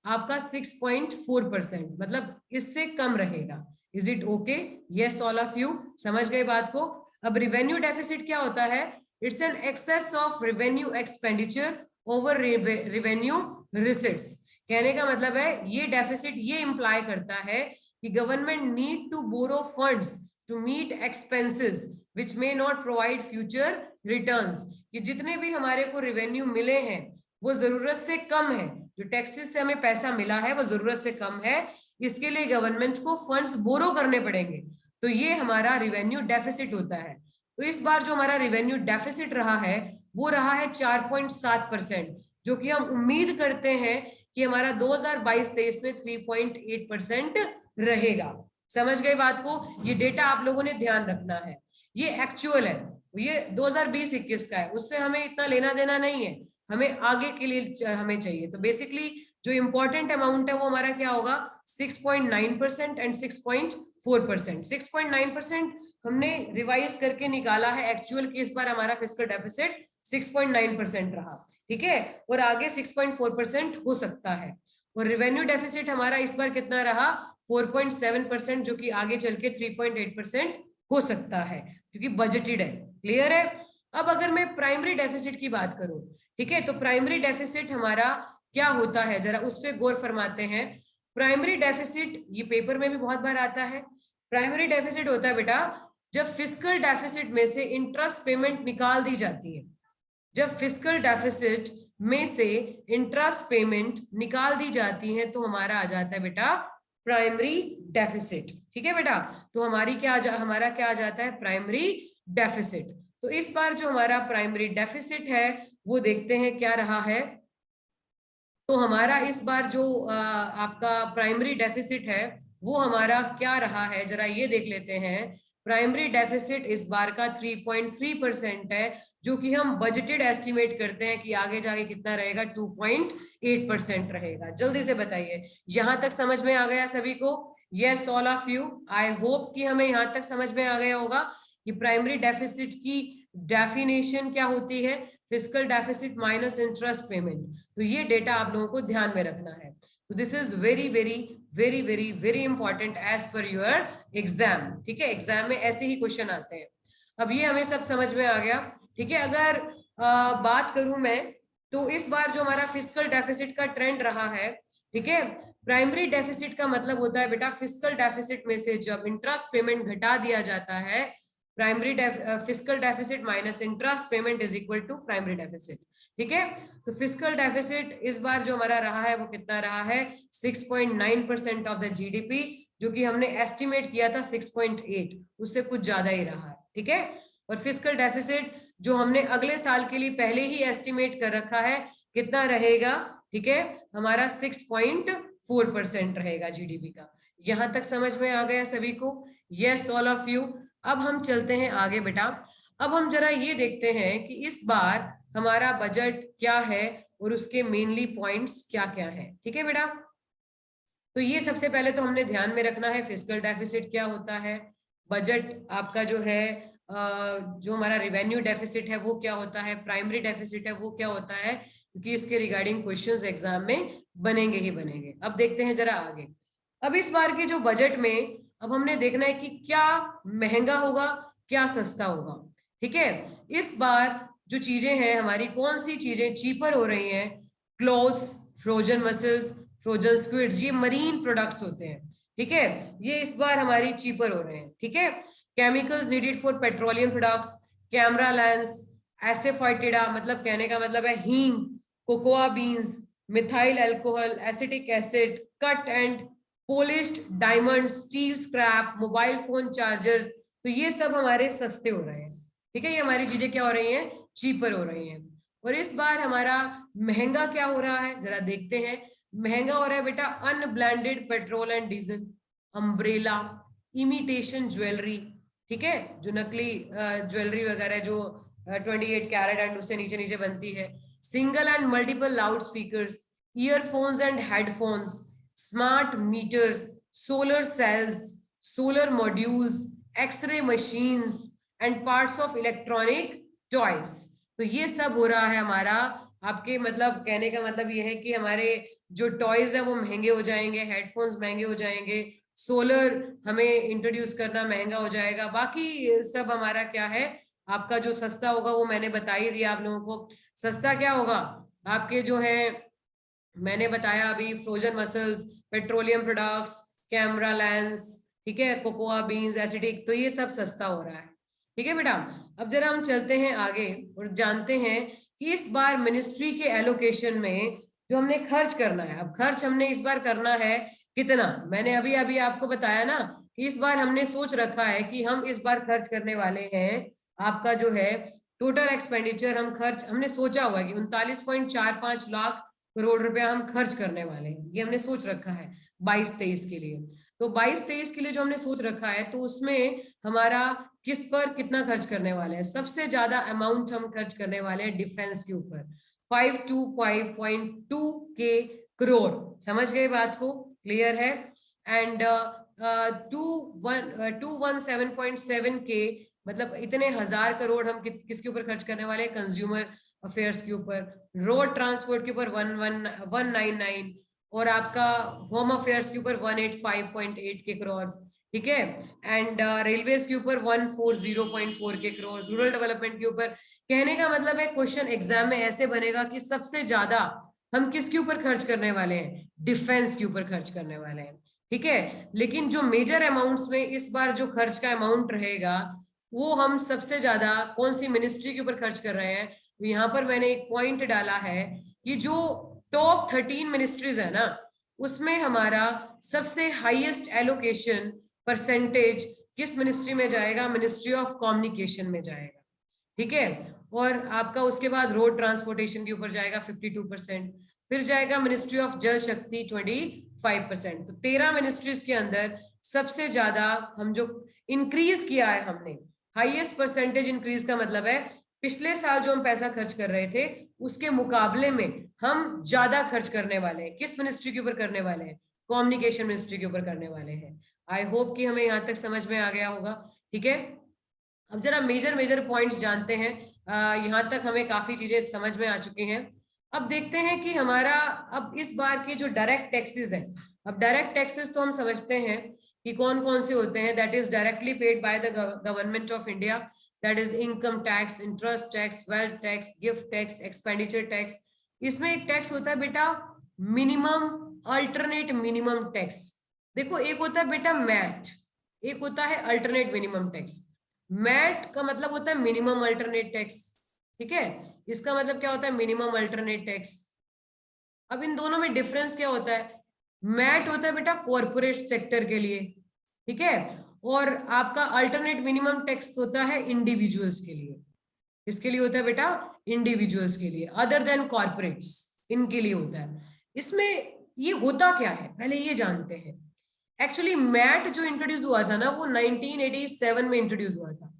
आपका 6.4%, मतलब इससे कम रहेगा। Is it okay? Yes all of you, समझ गए बात को। अब रिवेन्यू डेफिसिट क्या होता है, it's an excess of revenue expenditure over revenue receipts. कहने का मतलब है ये डेफिसिट ये इंप्लाई करता है कि government need to borrow funds to meet expenses which may not provide future returns, कि जितने भी हमारे को रेवेन्यू मिले हैं वो जरूरत से कम है, जो टैक्सेस से हमें पैसा मिला है वो जरूरत से कम है, इसके लिए गवर्नमेंट को फंड्स बोरो करने पड़ेंगे, तो ये हमारा रेवेन्यू डेफिसिट होता है। तो इस बार जो हमारा रेवेन्यू डेफिसिट रहा है वो रहा है 4.7%, जो कि हम उम्मीद करते हैं कि हमारा 2022-23 में 3.8% रहेगा। समझ गए बात को। ये डेटा आप लोगों ने ध्यान रखना है, ये एक्चुअल है, ये 2020-21 का है, उससे हमें इतना लेना देना नहीं है, हमें आगे के लिए हमें चाहिए। तो बेसिकली जो इंपॉर्टेंट अमाउंट है वो हमारा क्या होगा, 6.9% एंड 6.4%। 6.9% हमने रिवाइज करके निकाला है एक्चुअल की, इस बार हमारा फिस्कल डेफिसिट 6.9% रहा, ठीक है, और आगे 6.4% हो सकता है। और रेवेन्यू डेफिसिट हमारा इस बार कितना रहा, 4.7%, जो कि आगे चल के 3.8% हो सकता है क्योंकि बजटेड है। क्लियर है। अब अगर मैं प्राइमरी डेफिसिट की बात करूं, ठीक है, तो प्राइमरी डेफिसिट हमारा क्या होता है, जरा उस पर गौर फरमाते हैं। प्राइमरी डेफिसिट ये पेपर में भी बहुत बार आता है। प्राइमरी डेफिसिट होता है बेटा जब फिस्कल डेफिसिट में से इंटरेस्ट पेमेंट निकाल दी जाती है, जब फिस्कल डेफिसिट में से इंटरेस्ट पेमेंट निकाल दी जाती है तो हमारा आ जाता है बेटा प्राइमरी डेफिसिट, ठीक है बेटा। तो हमारा क्या आ जाता है, प्राइमरी डेफिसिट। तो इस बार जो हमारा प्राइमरी डेफिसिट है वो देखते हैं क्या रहा है। तो हमारा इस बार जो आपका प्राइमरी डेफिसिट है वो हमारा क्या रहा है, जरा ये देख लेते हैं। प्राइमरी डेफिसिट इस बार का 3.3% है, जो कि हम बजटेड एस्टिमेट करते हैं कि आगे जाके कितना रहेगा, 2.8% रहेगा। जल्दी से बताइए, यहां तक समझ में आ गया सभी को? Yes all of you, I hope कि हमें यहां तक समझ में आ गया होगा कि प्राइमरी डेफिसिट की डेफिनेशन क्या होती है, fiscal deficit minus interest payment. तो ये डेटा आप लोगों को ध्यान में रखना है। तो this is very very very very very important as per your exam, ठीक है, एग्जाम में ऐसे ही क्वेश्चन आते हैं। अब ये हमें सब समझ में आ गया, ठीक है। अगर बात करूं मैं, तो इस बार जो हमारा फिस्कल डेफिसिट का ट्रेंड रहा है, ठीक है, प्राइमरी डेफिसिट का मतलब होता है बेटा फिस्कल डेफिसिट में से जब इंटरेस्ट पेमेंट घटा दिया जाता है, primary fiscal deficit minus interest payment is equal to primary deficit, ठीक है। तो फिस्कल डेफिसिट इस बार जो हमारा रहा है वो कितना रहा है, 6.9% ऑफ द जीडीपी, जो कि हमने एस्टिमेट किया था 6.8, उससे कुछ ज्यादा ही रहा है, ठीक है। और फिस्कल डेफिसिट जो हमने अगले साल के लिए पहले ही एस्टिमेट कर रखा है कितना रहेगा, ठीक है, हमारा 6.4% रहेगा जीडीपी का। यहां तक समझ में आ गया सभी को? Yes all of you. अब हम चलते हैं आगे बेटा। अब हम जरा ये देखते हैं कि इस बार हमारा बजट क्या है और उसके मेनली पॉइंट्स क्या क्या है, ठीक है बेटा। तो ये सबसे पहले तो हमने ध्यान में रखना है फिस्कल डेफिसिट क्या होता है, बजट आपका जो है जो हमारा रेवेन्यू डेफिसिट है वो क्या होता है, प्राइमरी डेफिसिट है वो क्या होता है, क्योंकि इसके रिगार्डिंग क्वेश्चंस एग्जाम में बनेंगे ही बनेंगे। अब देखते हैं जरा आगे। अब इस बार के जो बजट में अब हमने देखना है कि क्या महंगा होगा क्या सस्ता होगा, ठीक है। इस बार जो चीजें हैं हमारी, कौन सी चीजें चीपर हो रही हैं, clothes, frozen muscles, frozen squids, ये मरीन प्रोडक्ट्स होते हैं, ठीक है, ये इस बार हमारी चीपर हो रहे हैं, ठीक है। Chemicals needed for petroleum products, camera lens, asafoetida, मतलब कहने का मतलब है हींग, cocoa beans, methyl alcohol, acetic acid, cut and polished diamond, steel scrap, mobile phone chargers, तो ये सब हमारे सस्ते हो रहे हैं, ठीक है। ये हमारी चीजें क्या हो रही हैं, चीपर हो रही हैं। और इस बार हमारा महंगा क्या हो रहा है, जरा देखते हैं। महंगा हो रहा है बेटा unblended petrol and diesel, umbrella, imitation jewellery, ठीक है, जो नकली ज्वेलरी वगैरह जो 28 कैरेट एंड उससे नीचे नीचे बनती है, single and multiple loud speakers, earphones and headphones, smart meters, solar cells, solar modules, X ray machines and parts of electronic toys. तो ये सब हो रहा है हमारा, आपके मतलब कहने का मतलब ये है कि हमारे जो टॉयज है वो महंगे हो जाएंगे, हेडफोन्स महंगे हो जाएंगे, सोलर हमें इंट्रोड्यूस करना महंगा हो जाएगा, बाकी सब हमारा क्या है, आपका जो सस्ता होगा वो मैंने बता ही दिया आप लोगों को। सस्ता क्या होगा, आपके जो है मैंने बताया अभी, frozen muscles, petroleum products, camera lens, ठीक है, कोकोआ बीन्स, एसिडिक, तो ये सब सस्ता हो रहा है। ठीक है बेटा, अब जरा हम चलते हैं आगे और जानते हैं कि इस बार मिनिस्ट्री के एलोकेशन में जो हमने खर्च करना है, अब खर्च हमने इस बार करना है कितना, मैंने अभी अभी आपको बताया ना कि इस बार हमने सोच रखा है कि हम इस बार खर्च करने वाले हैं, आपका जो है टोटल एक्सपेंडिचर हम खर्च हमने सोचा हुआ है कि 39.45 लाख करोड़ रुपया हम खर्च करने वाले हैं, ये हमने सोच रखा है 22-23 के लिए। तो 22-23 के लिए जो हमने सोच रखा है तो उसमें हमारा किस पर कितना खर्च करने वाले हैं, सबसे ज्यादा अमाउंट हम खर्च करने वाले हैं डिफेंस के ऊपर, 525.2 के करोड़। समझ गए बात को, क्लियर है? एंड 217.7 के मतलब इतने हजार करोड़ हम किसके ऊपर खर्च करने वाले हैं, कंज्यूमर अफेयर्स के ऊपर, रोड ट्रांसपोर्ट के ऊपर 199 और आपका होम अफेयर्स के ऊपर 185.8 के करोड़, ठीक है, एंड रेलवेज के ऊपर 140.4 के करोड़, रूरल डेवलपमेंट के ऊपर। कहने का मतलब है क्वेश्चन एग्जाम में ऐसे बनेगा कि सबसे ज्यादा हम किसके ऊपर खर्च करने वाले हैं, डिफेंस के ऊपर खर्च करने वाले हैं, ठीक है। लेकिन जो मेजर अमाउंट्स में इस बार जो खर्च का अमाउंट रहेगा वो हम सबसे ज्यादा कौन सी मिनिस्ट्री के ऊपर खर्च कर रहे हैं, तो यहाँ पर मैंने एक पॉइंट डाला है कि जो टॉप 13 मिनिस्ट्रीज है ना उसमें हमारा सबसे हाईएस्ट एलोकेशन परसेंटेज किस मिनिस्ट्री में जाएगा, मिनिस्ट्री ऑफ कम्युनिकेशन में जाएगा, ठीक है। और आपका उसके बाद रोड ट्रांसपोर्टेशन के ऊपर जाएगा 52%, फिर जाएगा मिनिस्ट्री ऑफ जल शक्ति 25%। तो 13 मिनिस्ट्रीज के अंदर सबसे ज्यादा हम जो इंक्रीज किया है हमने, हाईएस्ट परसेंटेज इंक्रीज का मतलब है पिछले साल जो हम पैसा खर्च कर रहे थे उसके मुकाबले में हम ज्यादा खर्च करने वाले हैं, किस मिनिस्ट्री के ऊपर करने वाले हैं, कम्युनिकेशन मिनिस्ट्री के ऊपर करने वाले हैं। आई होप कि हमें यहाँ तक समझ में आ गया होगा, ठीक है। अब जरा मेजर मेजर पॉइंट्स जानते हैं, यहाँ तक हमें काफी चीजें समझ में आ चुकी हैं। अब देखते हैं कि हमारा अब इस बार के जो डायरेक्ट टैक्सेस है, अब डायरेक्ट टैक्सेस तो हम समझते हैं कि कौन कौन से होते हैं, that is directly paid by the government of India, that is income tax, interest tax, wealth tax, gift tax, expenditure tax. इसमें एक टैक्स होता है बेटा मिनिमम अल्टरनेट मिनिमम टैक्स, देखो एक होता है बेटा मैट, एक होता है अल्टरनेट मिनिमम टैक्स। मैट का मतलब होता है मिनिमम अल्टरनेट टैक्स, ठीक है, इसका मतलब क्या होता है मिनिमम अल्टरनेट टैक्स। अब इन दोनों में डिफरेंस क्या होता है, मैट होता है बेटा कॉर्पोरेट सेक्टर के लिए, ठीक है, और आपका अल्टरनेट मिनिमम टैक्स होता है इंडिविजुअल्स के लिए। किसके लिए होता है बेटा, इंडिविजुअल्स के लिए, अदर देन कॉर्पोरेट्स, इनके लिए होता है। इसमें ये होता क्या है पहले ये जानते हैं। एक्चुअली मैट जो इंट्रोड्यूस हुआ था ना वो 1987 में इंट्रोड्यूस हुआ था,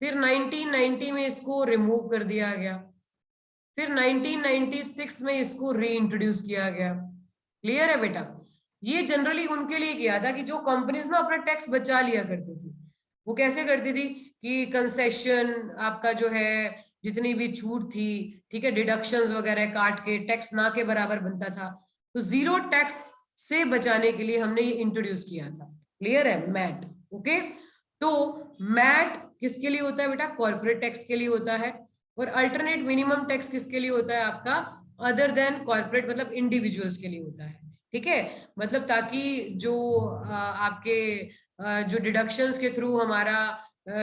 फिर 1990 में इसको रिमूव कर दिया गया, फिर 1996 में इसको री इंट्रोड्यूस किया गया। क्लियर है बेटा, ये जनरली उनके लिए किया था कि जो कंपनीज ना अपना टैक्स बचा लिया करती थी, वो कैसे करती थी कि कंसेशन आपका जो है जितनी भी छूट थी, ठीक है, डिडक्शंस वगैरह काट के टैक्स ना के बराबर बनता था, तो जीरो टैक्स से बचाने के लिए हमने ये इंट्रोड्यूस किया था। क्लियर है, मैट, ओके। तो मैट किसके लिए होता है बेटा, कॉर्पोरेट टैक्स के लिए होता है, और अल्टरनेट मिनिमम टैक्स किसके लिए होता है आपका, अदर देन कॉर्पोरेट मतलब इंडिविजुअल्स के लिए होता है, ठीक है। मतलब ताकि जो आपके जो डिडक्शंस के थ्रू हमारा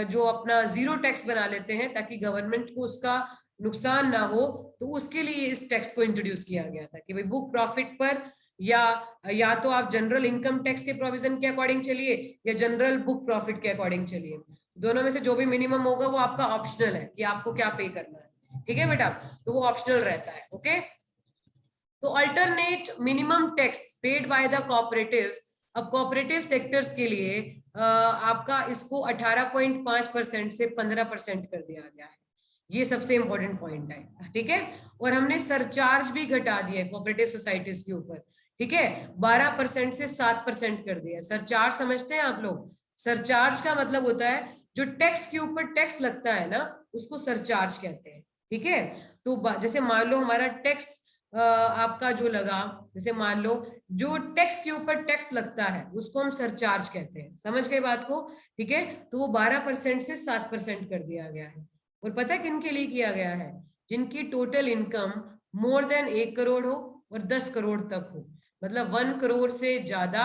जो अपना जीरो टैक्स बना लेते हैं ताकि गवर्नमेंट को उसका नुकसान ना हो, तो उसके लिए इस टैक्स को इंट्रोड्यूस किया गया था कि भाई बुक प्रॉफिट पर या तो आप जनरल इनकम टैक्स के प्रोविजन के अकॉर्डिंग चलिए या जनरल बुक प्रॉफिट के अकॉर्डिंग चलिए, दोनों में से जो भी मिनिमम होगा वो आपका ऑप्शनल है कि आपको क्या पे करना है, ठीक है बेटा, तो वो ऑप्शनल रहता है, ओके। तो alternate minimum tax paid by the cooperatives. अब कोऑपरेटिव सेक्टर्स के लिए आपका इसको 18.5% से 15% कर दिया गया है। ये सबसे इंपॉर्टेंट पॉइंट है, ठीक है। और हमने सरचार्ज भी घटा दिया है कोऑपरेटिव सोसाइटीज के ऊपर, ठीक है, 12% से 7% कर दिया। सरचार्ज समझते हैं आप लोग? सरचार्ज का मतलब होता है जो टैक्स के ऊपर टैक्स लगता है ना, उसको सरचार्ज कहते हैं, ठीक है। तो जैसे मान लो हमारा टैक्स आपका जो लगा, जैसे मान लो जो टैक्स के ऊपर टैक्स लगता है उसको हम सरचार्ज कहते हैं। समझ गए बात को? ठीक है। तो वो 12% से 7% कर दिया गया है। और पता है किन के लिए किया गया है? जिनकी total income more than 1 crore हो और 10 करोड़ तक हो। मतलब 1 करोड़ से ज्यादा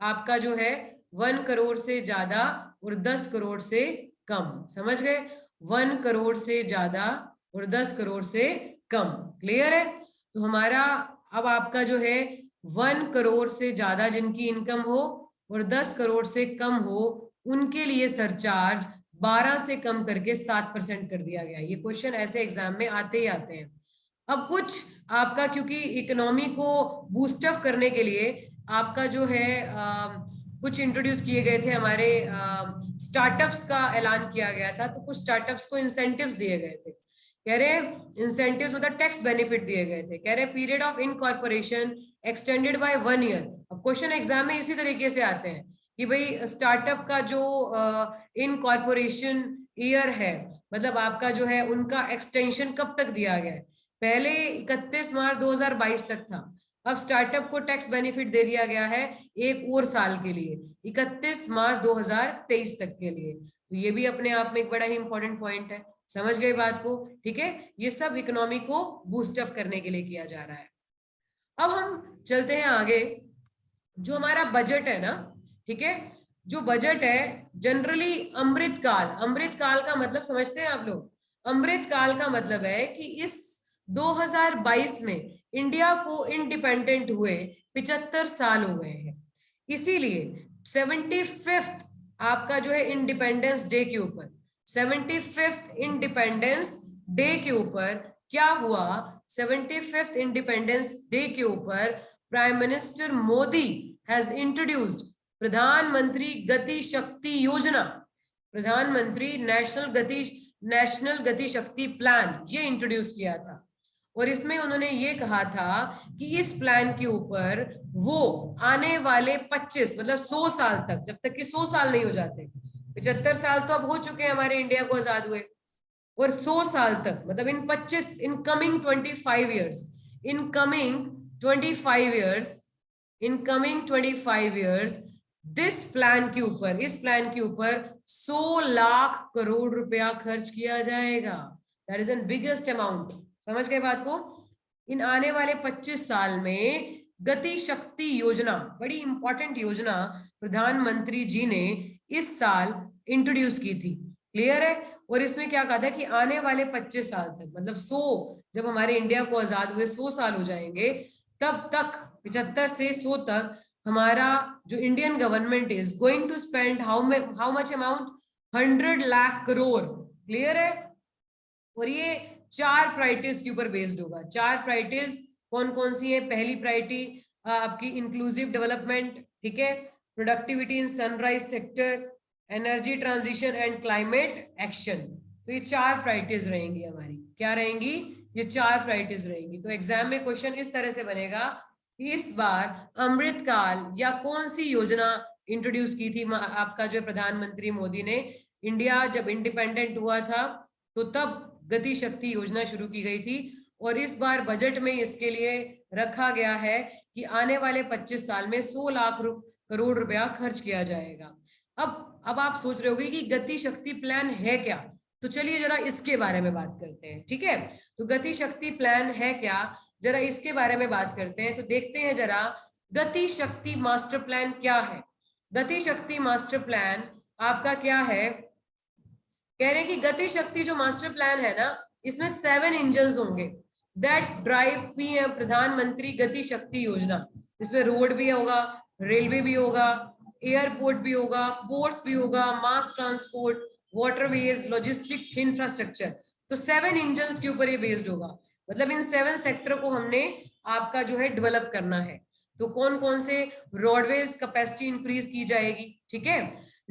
आपका जो है, 1 करोड़ से ज्यादा और 10 करोड़ से कम। समझ गए? 1 करोड़ से ज्यादा और 10 करोड़ से कम। क्लियर है? तो हमारा अब आपका जो है 1 करोड़ से ज्यादा जिनकी इनकम हो और 10 करोड़ से कम हो, उनके लिए सरचार्ज 12 से कम करके 7% कर दिया गया। ये क्वेश्चन ऐसे एग्जाम में आते ही आते हैं। अब कुछ आपका, क्योंकि इकोनॉमी को बूस्टअप करने के लिए आपका जो है कुछ इंट्रोड्यूस किए गए थे हमारे, स्टार्टअप्स का ऐलान किया गया था। तो कुछ स्टार्टअप्स को इंसेंटिव्स दिए गए थे। कह रहे इंसेंटिव्स मतलब टैक्स बेनिफिट दिए गए थे। कह रहे period of incorporation extended by 1 year. अब क्वेश्चन एग्जाम में इसी तरीके से आते हैं कि भाई स्टार्टअप का जो इनकॉर्पोरेशन ईयर है, मतलब आपका जो है उनका एक्सटेंशन कब तक दिया गया है। पहले 31 मार्च 2022 तक था। अब स्टार्टअप को टैक्स बेनिफिट दे दिया गया है 1 और साल के लिए, 31 मार्च 2023 तक के लिए। तो ये भी अपने आप में एक बड़ा ही इंपॉर्टेंट पॉइंट है। समझ गए बात को? ठीक है। ये सब इकोनॉमी को बूस्टअप करने के लिए किया जा रहा है। अब हम चलते हैं आगे। जो हमारा बजट है ना, ठीक है, जो बजट है जनरली अमृतकाल, अमृतकाल का मतलब समझते हैं आप लोग? अमृतकाल का मतलब है कि इस 2022 में इंडिया को इंडिपेंडेंट हुए 75 साल हो गए हैं। इसीलिए 75th आपका जो है इंडिपेंडेंस डे के ऊपर, 75th इंडिपेंडेंस डे के ऊपर क्या हुआ? 75th इंडिपेंडेंस डे के ऊपर prime minister Modi has introduced प्रधानमंत्री गति शक्ति योजना, प्रधानमंत्री नेशनल गति शक्ति प्लान, ये इंट्रोड्यूस किया था। और इसमें उन्होंने ये कहा था कि इस प्लान के ऊपर वो आने वाले 25 मतलब 100 साल तक, जब तक कि 100 साल नहीं हो जाते, 75 साल तो अब हो चुके हैं हमारे इंडिया को आजाद हुए, और 100 साल तक मतलब in coming 25 years, in coming 25 years this plan के ऊपर, इस प्लान के ऊपर 100 लाख करोड़ रुपया खर्च किया जाएगा। That is N biggest amount. समझ गए बात को? इन आने वाले 25 साल में गति शक्ति योजना, बड़ी इंपॉर्टेंट योजना प्रधानमंत्री जी ने इस साल इंट्रोड्यूस की थी। क्लियर है? और इसमें क्या कहा था कि आने वाले 25 साल तक, मतलब 100, जब हमारे इंडिया को आजाद हुए 100 साल हो जाएंगे, तब तक 75 से 100 तक हमारा जो Indian government is going to spend how much amount? 100 lakh crore. Clear है? और ये 4 प्रायोरिटीज के ऊपर बेस्ड होगा। 4 प्रायोरिटीज कौन कौन सी है? पहली प्रायोरिटी आपकी इंक्लूसिव डेवलपमेंट, ठीक है, productivity in sunrise sector, energy transition and climate action. तो ये 4 प्रायोरिटीज रहेंगी हमारी। क्या रहेंगी? ये 4 प्रायोरिटीज रहेंगी। तो एग्जाम में क्वेश्चन इस तरह से बनेगा कि इस बार अमृतकाल या कौन सी योजना इंट्रोड्यूस की थी आपका जो प्रधानमंत्री मोदी ने? इंडिया जब इंडिपेंडेंट हुआ था तो तब गति शक्ति योजना शुरू की गई थी। और इस बार बजट में इसके लिए रखा गया है कि आने वाले 25 साल में 100 लाख करोड़ रुपया खर्च किया जाएगा। अब आप सोच रहे होंगे कि गति शक्ति प्लान है क्या? तो चलिए जरा इसके बारे में बात करते हैं। ठीक है, तो गति शक्ति प्लान है क्या, जरा इसके बारे में बात करते हैं। तो देखते हैं जरा गति शक्ति मास्टर प्लान क्या है। गति शक्ति मास्टर प्लान आपका क्या है? कह रहे हैं कि गति शक्ति जो मास्टर प्लान है ना, इसमें 7 इंजन होंगे दैट ड्राइव पीएम प्रधानमंत्री गति शक्ति योजना। इसमें रोड भी होगा, रेलवे भी होगा, एयरपोर्ट भी होगा, पोर्ट्स भी होगा, mass transport, waterways, logistic infrastructure. तो 7 इंजन के ऊपर ये बेस्ड होगा। मतलब इन 7 सेक्टर को हमने आपका जो है डेवलप करना है। तो कौन कौन से रोडवेज कैपेसिटी इंक्रीज की जाएगी, ठीक है।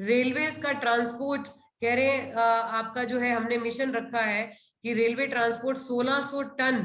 रेलवेज का ट्रांसपोर्ट कह रहे हैं आपका जो है हमने मिशन रखा है कि रेलवे ट्रांसपोर्ट 1600 टन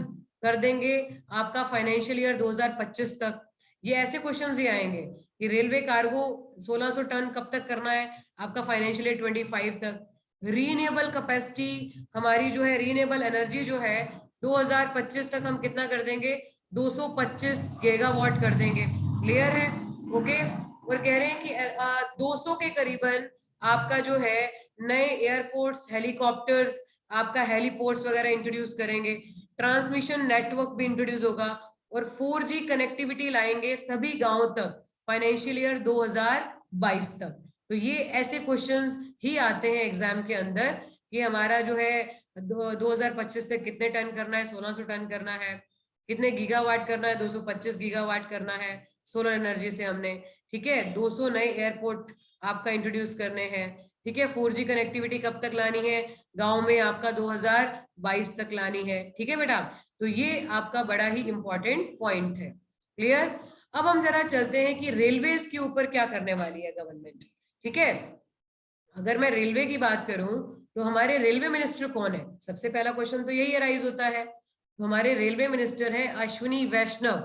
कर देंगे आपका फाइनेंशियल ईयर 2025 तक। ये ऐसे क्वेश्चंस ही आएंगे कि रेलवे कार्गो 1600 टन कब तक करना है आपका फाइनेंशियल ईयर 25 तक। रीनेबल कैपेसिटी हमारी जो है, रीनेबल एनर्जी जो है 2025 तक हम कितना कर देंगे, 225 गीगावाट कर देंगे। क्लियर है, ओके। और कह रहे हैं कि 200 के करीबन आपका जो है नए एयरपोर्ट्स, हेलीकॉप्टर्स, आपका हेलीपोर्ट्स वगैरह इंट्रोड्यूस करेंगे। ट्रांसमिशन नेटवर्क भी इंट्रोड्यूस होगा और 4G कनेक्टिविटी लाएंगे सभी गांवों तक फाइनेंशियल ईयर 2022 तक। तो ये ऐसे क्वेश्चंस ही आते हैं एग्जाम के अंदर कि हमारा जो है 2025 तक कितने टन करना है, 1600 टन करना है, कितने गीगावाट करना है, 225 गीगावाट करना है सोलर एनर्जी से हमने, ठीक है। 200 नए एयरपोर्ट आपका इंट्रोड्यूस करने हैं, ठीक है। 4G कनेक्टिविटी कब तक लानी है, गांव में आपका 2022 तक लानी है, ठीक है बेटा। तो ये आपका बड़ा ही इंपॉर्टेंट पॉइंट है। क्लियर। अब हम जरा चलते हैं कि रेलवेज के ऊपर क्या करने वाली है गवर्नमेंट, ठीक है। अगर मैं रेलवे की बात करूं तो हमारे रेलवे मिनिस्टर कौन है, सबसे पहला क्वेश्चन तो यही अराइज होता है। तो हमारे रेलवे मिनिस्टर है अश्विनी वैष्णव।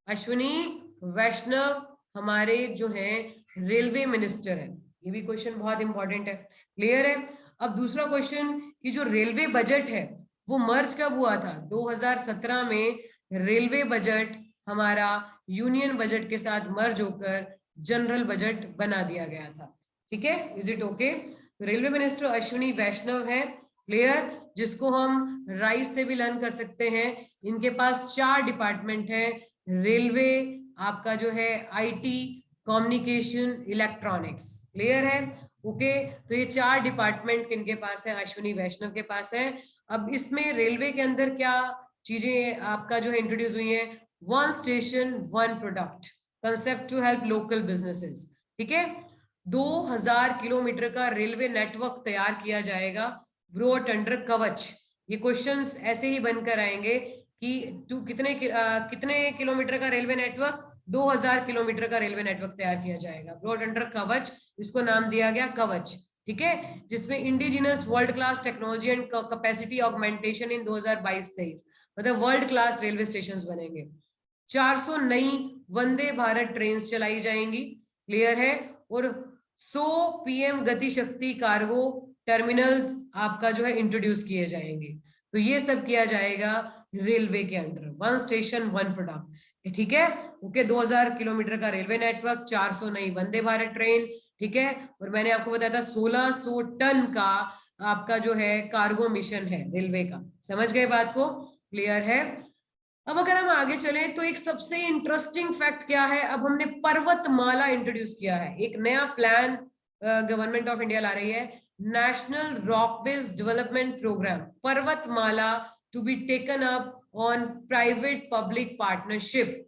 अश्विनी वैष्णव हमारे जो है रेलवे मिनिस्टर है। ये भी क्वेश्चन बहुत इंपॉर्टेंट है। क्लियर है। अब दूसरा क्वेश्चन कि जो रेलवे बजट है वो मर्ज कब हुआ था, 2017 में रेलवे बजट हमारा यूनियन बजट के साथ मर्ज होकर जनरल बजट बना दिया गया था, ठीक है। Is it okay. Railway minister Ashwini Vaishnaw है। क्लियर। जिसको हम राइस से भी लर्न कर सकते हैं। इनके पास 4 डिपार्टमेंट है, रेलवे, आपका जो है आईटी, कम्युनिकेशन, इलेक्ट्रॉनिक्स। क्लियर है, ओके। तो ये 4 डिपार्टमेंट इनके पास है, अश्विनी वैष्णव के पास है। अब इसमें रेलवे के अंदर क्या चीजें आपका जो है इंट्रोड्यूस हुई है, one station one product concept to help local businesses, ठीक है। 2000 किलोमीटर का रेलवे नेटवर्क तैयार किया जाएगा, ब्रोट अंडर कवच। ये क्वेश्चंस ऐसे ही बनकर आएंगे कि तू कितने किलोमीटर का रेलवे नेटवर्क, 2000 किलोमीटर का रेलवे नेटवर्क तैयार किया जाएगा, ब्रोड अंडर कवच, इसको नाम दिया गया कवच, ठीक है। जिसमें indigenous world class technology and capacity augmentation in 2022-23, मतलब वर्ल्ड क्लास रेलवे स्टेशन बनेंगे। 400 नई वंदे भारत ट्रेन चलाई जाएंगी। क्लियर है। और 100 पीएम गति शक्ति कार्गो टर्मिनल्स आपका जो है इंट्रोड्यूस किए जाएंगे। तो ये सब किया जाएगा रेलवे के under, one station one product, ठीक है। ओके। 2000 किलोमीटर का रेलवे नेटवर्क, 400 नई वंदे भारत ट्रेन, ठीक है। और मैंने आपको बताया था 1600 टन का आपका जो है कार्गो मिशन है रेलवे का। समझ गए बात को। क्लियर है। अब अगर हम आगे चलें तो एक सबसे इंटरेस्टिंग फैक्ट क्या है, अब हमने पर्वतमाला इंट्रोड्यूस किया है, एक नया प्लान गवर्नमेंट ऑफ इंडिया ला रही है, national ropeways development programme, Parvatmala to be taken up on private public partnership,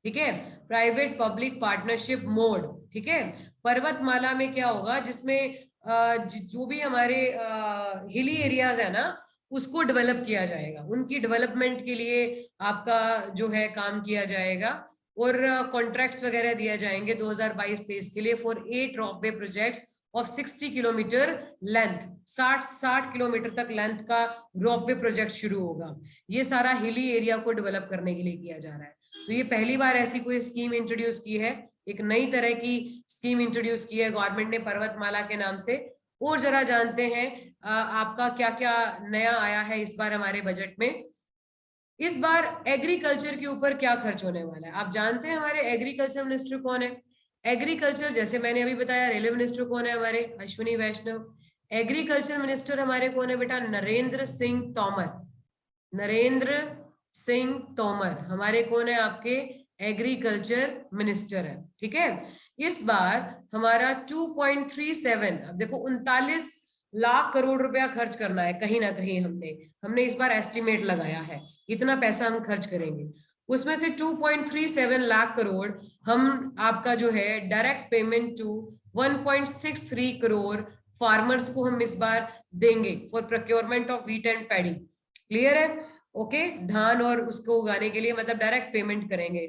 ठीक है, प्राइवेट पब्लिक पार्टनरशिप मोड, ठीक है। पर्वतमाला में क्या होगा, जिसमें जो भी हमारे हिली एरियाज है ना उसको डेवलप किया जाएगा, उनकी डेवलपमेंट के लिए आपका जो है काम किया जाएगा और कॉन्ट्रैक्ट्स वगैरह दिए जाएंगे 2022-23 के लिए for 8 ropeway projects of 60 kilometre length, 60 kilometre तक लेंथ का रॉकवे प्रोजेक्ट शुरू होगा। ये सारा हिली एरिया को डेवलप करने के लिए किया जा रहा है। तो ये पहली बार ऐसी कोई स्कीम इंट्रोड्यूस की है, एक नई तरह की स्कीम इंट्रोड्यूस की है गवर्नमेंट ने पर्वतमाला के नाम से। और जरा जानते हैं आपका क्या क्या नया आया है इस बार हमारे बजट में। इस बार एग्रीकल्चर के ऊपर क्या खर्च होने वाला है, आप जानते हैं हमारे एग्रीकल्चर मिनिस्टर कौन है। एग्रीकल्चर, जैसे मैंने अभी बताया, रेलवे मिनिस्टर कौन है हमारे, अश्विनी वैष्णव। एग्रीकल्चर मिनिस्टर हमारे कौन है बेटा, नरेंद्र सिंह तोमर। नरेंद्र सिंह तोमर हमारे कौन है, आपके एग्रीकल्चर मिनिस्टर है, ठीक है। इस बार हमारा 2.37, अब देखो 39 लाख करोड़ रुपया खर्च करना है कहीं ना कहीं, हमने इस बार एस्टिमेट लगाया है इतना पैसा हम खर्च करेंगे। उसमें से 2.37 लाख करोड़ हम आपका जो है direct payment to 1.63 crore farmers को हम इस बार देंगे for procurement of wheat and paddy. Clear है। ओके, धान और उसको उगाने के लिए, मतलब डायरेक्ट पेमेंट करेंगे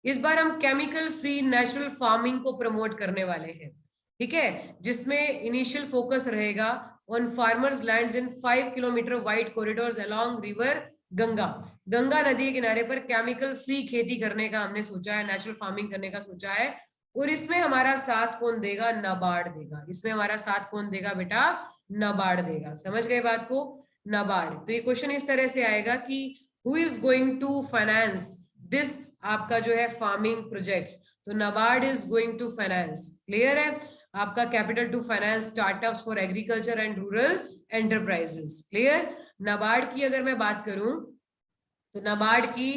इस बार हम केमिकल फ्री नेचुरल फार्मिंग को प्रमोट करने वाले हैं, ठीक है, जिसमें इनिशियल फोकस रहेगा on farmers lands in 5 kilometre wide corridors along river Ganga. Ganga नदी के किनारे पर केमिकल फ्री खेती करने का हमने सोचा है, नेचुरल फार्मिंग करने का सोचा है। और इसमें हमारा साथ कौन देगा? नाबार्ड देगा। इसमें हमारा साथ कौन देगा बेटा? नाबार्ड देगा। समझ गए बात को? नाबार्ड। तो ये क्वेश्चन इस तरह से आएगा कि who is going to finance this आपका जो है फार्मिंग प्रोजेक्ट्स? तो NABARD is going to finance. Clear है? आपका capital to finance startups for agriculture and rural enterprises. Clear? NABARD की अगर मैं बात करूं तो नाबार्ड की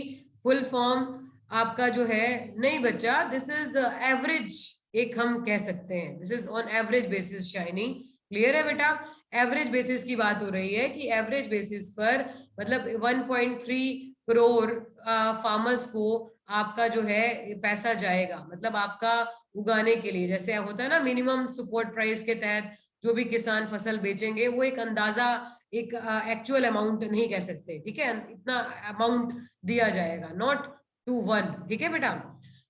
फुल फॉर्म आपका जो है, नहीं बच्चा, दिस इज एवरेज, एक हम कह सकते हैं this is on average basis shiny. Clear है बेटा? एवरेज बेसिस की बात हो रही है कि एवरेज बेसिस पर मतलब 1.3 करोड़ फार्मर्स को आपका जो है पैसा जाएगा, मतलब आपका उगाने के लिए। जैसे होता है ना मिनिमम सपोर्ट प्राइस के तहत जो भी किसान फसल बेचेंगे, वो एक अंदाजा, एक एक्चुअल अमाउंट नहीं कह सकते, ठीक है, इतना अमाउंट दिया जाएगा, नॉट टू वन। ठीक है बेटा?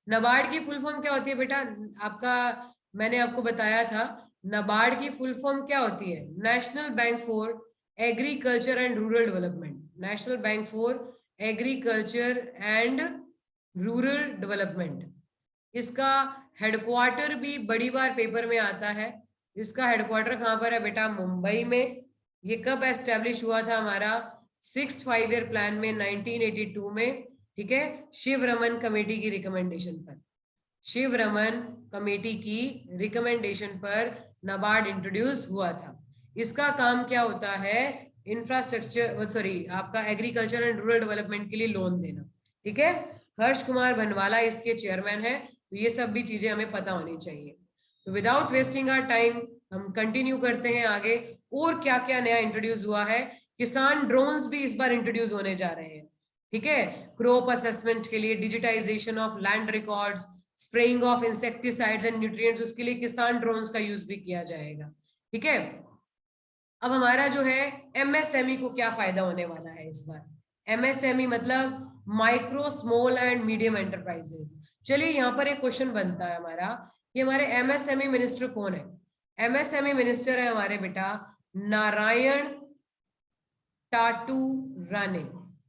नाबार्ड की फुल फॉर्म क्या होती है बेटा? आपका मैंने आपको बताया था, नाबार्ड की फुल फॉर्म क्या होती है? National bank for agriculture and rural development. National bank for agriculture and rural development. इसका हेडक्वार्टर भी बड़ी बार पेपर में आता है। इसका हेडक्वार्टर कहां पर है बेटा? मुंबई में। ये कब एस्टेब्लिश हुआ था? हमारा 6th 5-year प्लान में 1982 में, ठीक है, शिव रमन कमेटी की रिकमेंडेशन पर। शिव रमन कमेटी की रिकमेंडेशन पर नाबार्ड इंट्रोड्यूस हुआ था। इसका काम क्या होता है? इंफ्रास्ट्रक्चर, सॉरी, आपका एग्रीकल्चर एंड रूरल डेवलपमेंट के लिए लोन देना। ठीक है? हर्ष कुमार भनवाला इसके चेयरमैन है। तो ये सब भी चीजें हमें पता होनी चाहिए। तो विदाउट वेस्टिंग आवर टाइम हम कंटिन्यू करते हैं आगे। और क्या क्या नया इंट्रोड्यूस हुआ है? किसान ड्रोन्स भी इस बार इंट्रोड्यूस होने जा रहे हैं। ठीक है? क्रॉप असेसमेंट के लिए, digitisation of land records, spraying of insecticides and nutrients, उसके लिए किसान ड्रोन्स का यूज भी किया जाएगा। ठीक है? अब हमारा जो है एमएसएमई को क्या फायदा होने वाला है इस बार? एमएसएमई मतलब micro small and medium enterprises. चलिए यहाँ पर एक क्वेश्चन बनता है हमारा कि हमारे एमएसएमई मिनिस्टर कौन है? एमएसएमई मिनिस्टर है हमारे बेटा नारायण टाटू राणे।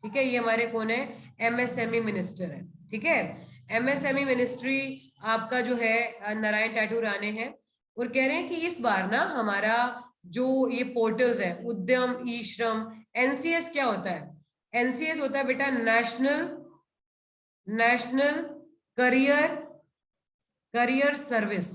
ठीक है? ये हमारे कौन है? एमएसएमई मिनिस्टर है। ठीक है? एमएसएमई मिनिस्ट्री आपका जो है नारायण टाटू राणे है। और कह रहे हैं कि इस बार ना हमारा जो ये पोर्टल्स है, उद्यम, ई श्रम, एनसीएस क्या होता है? एनसीएस होता है बेटा नेशनल करियर सर्विस।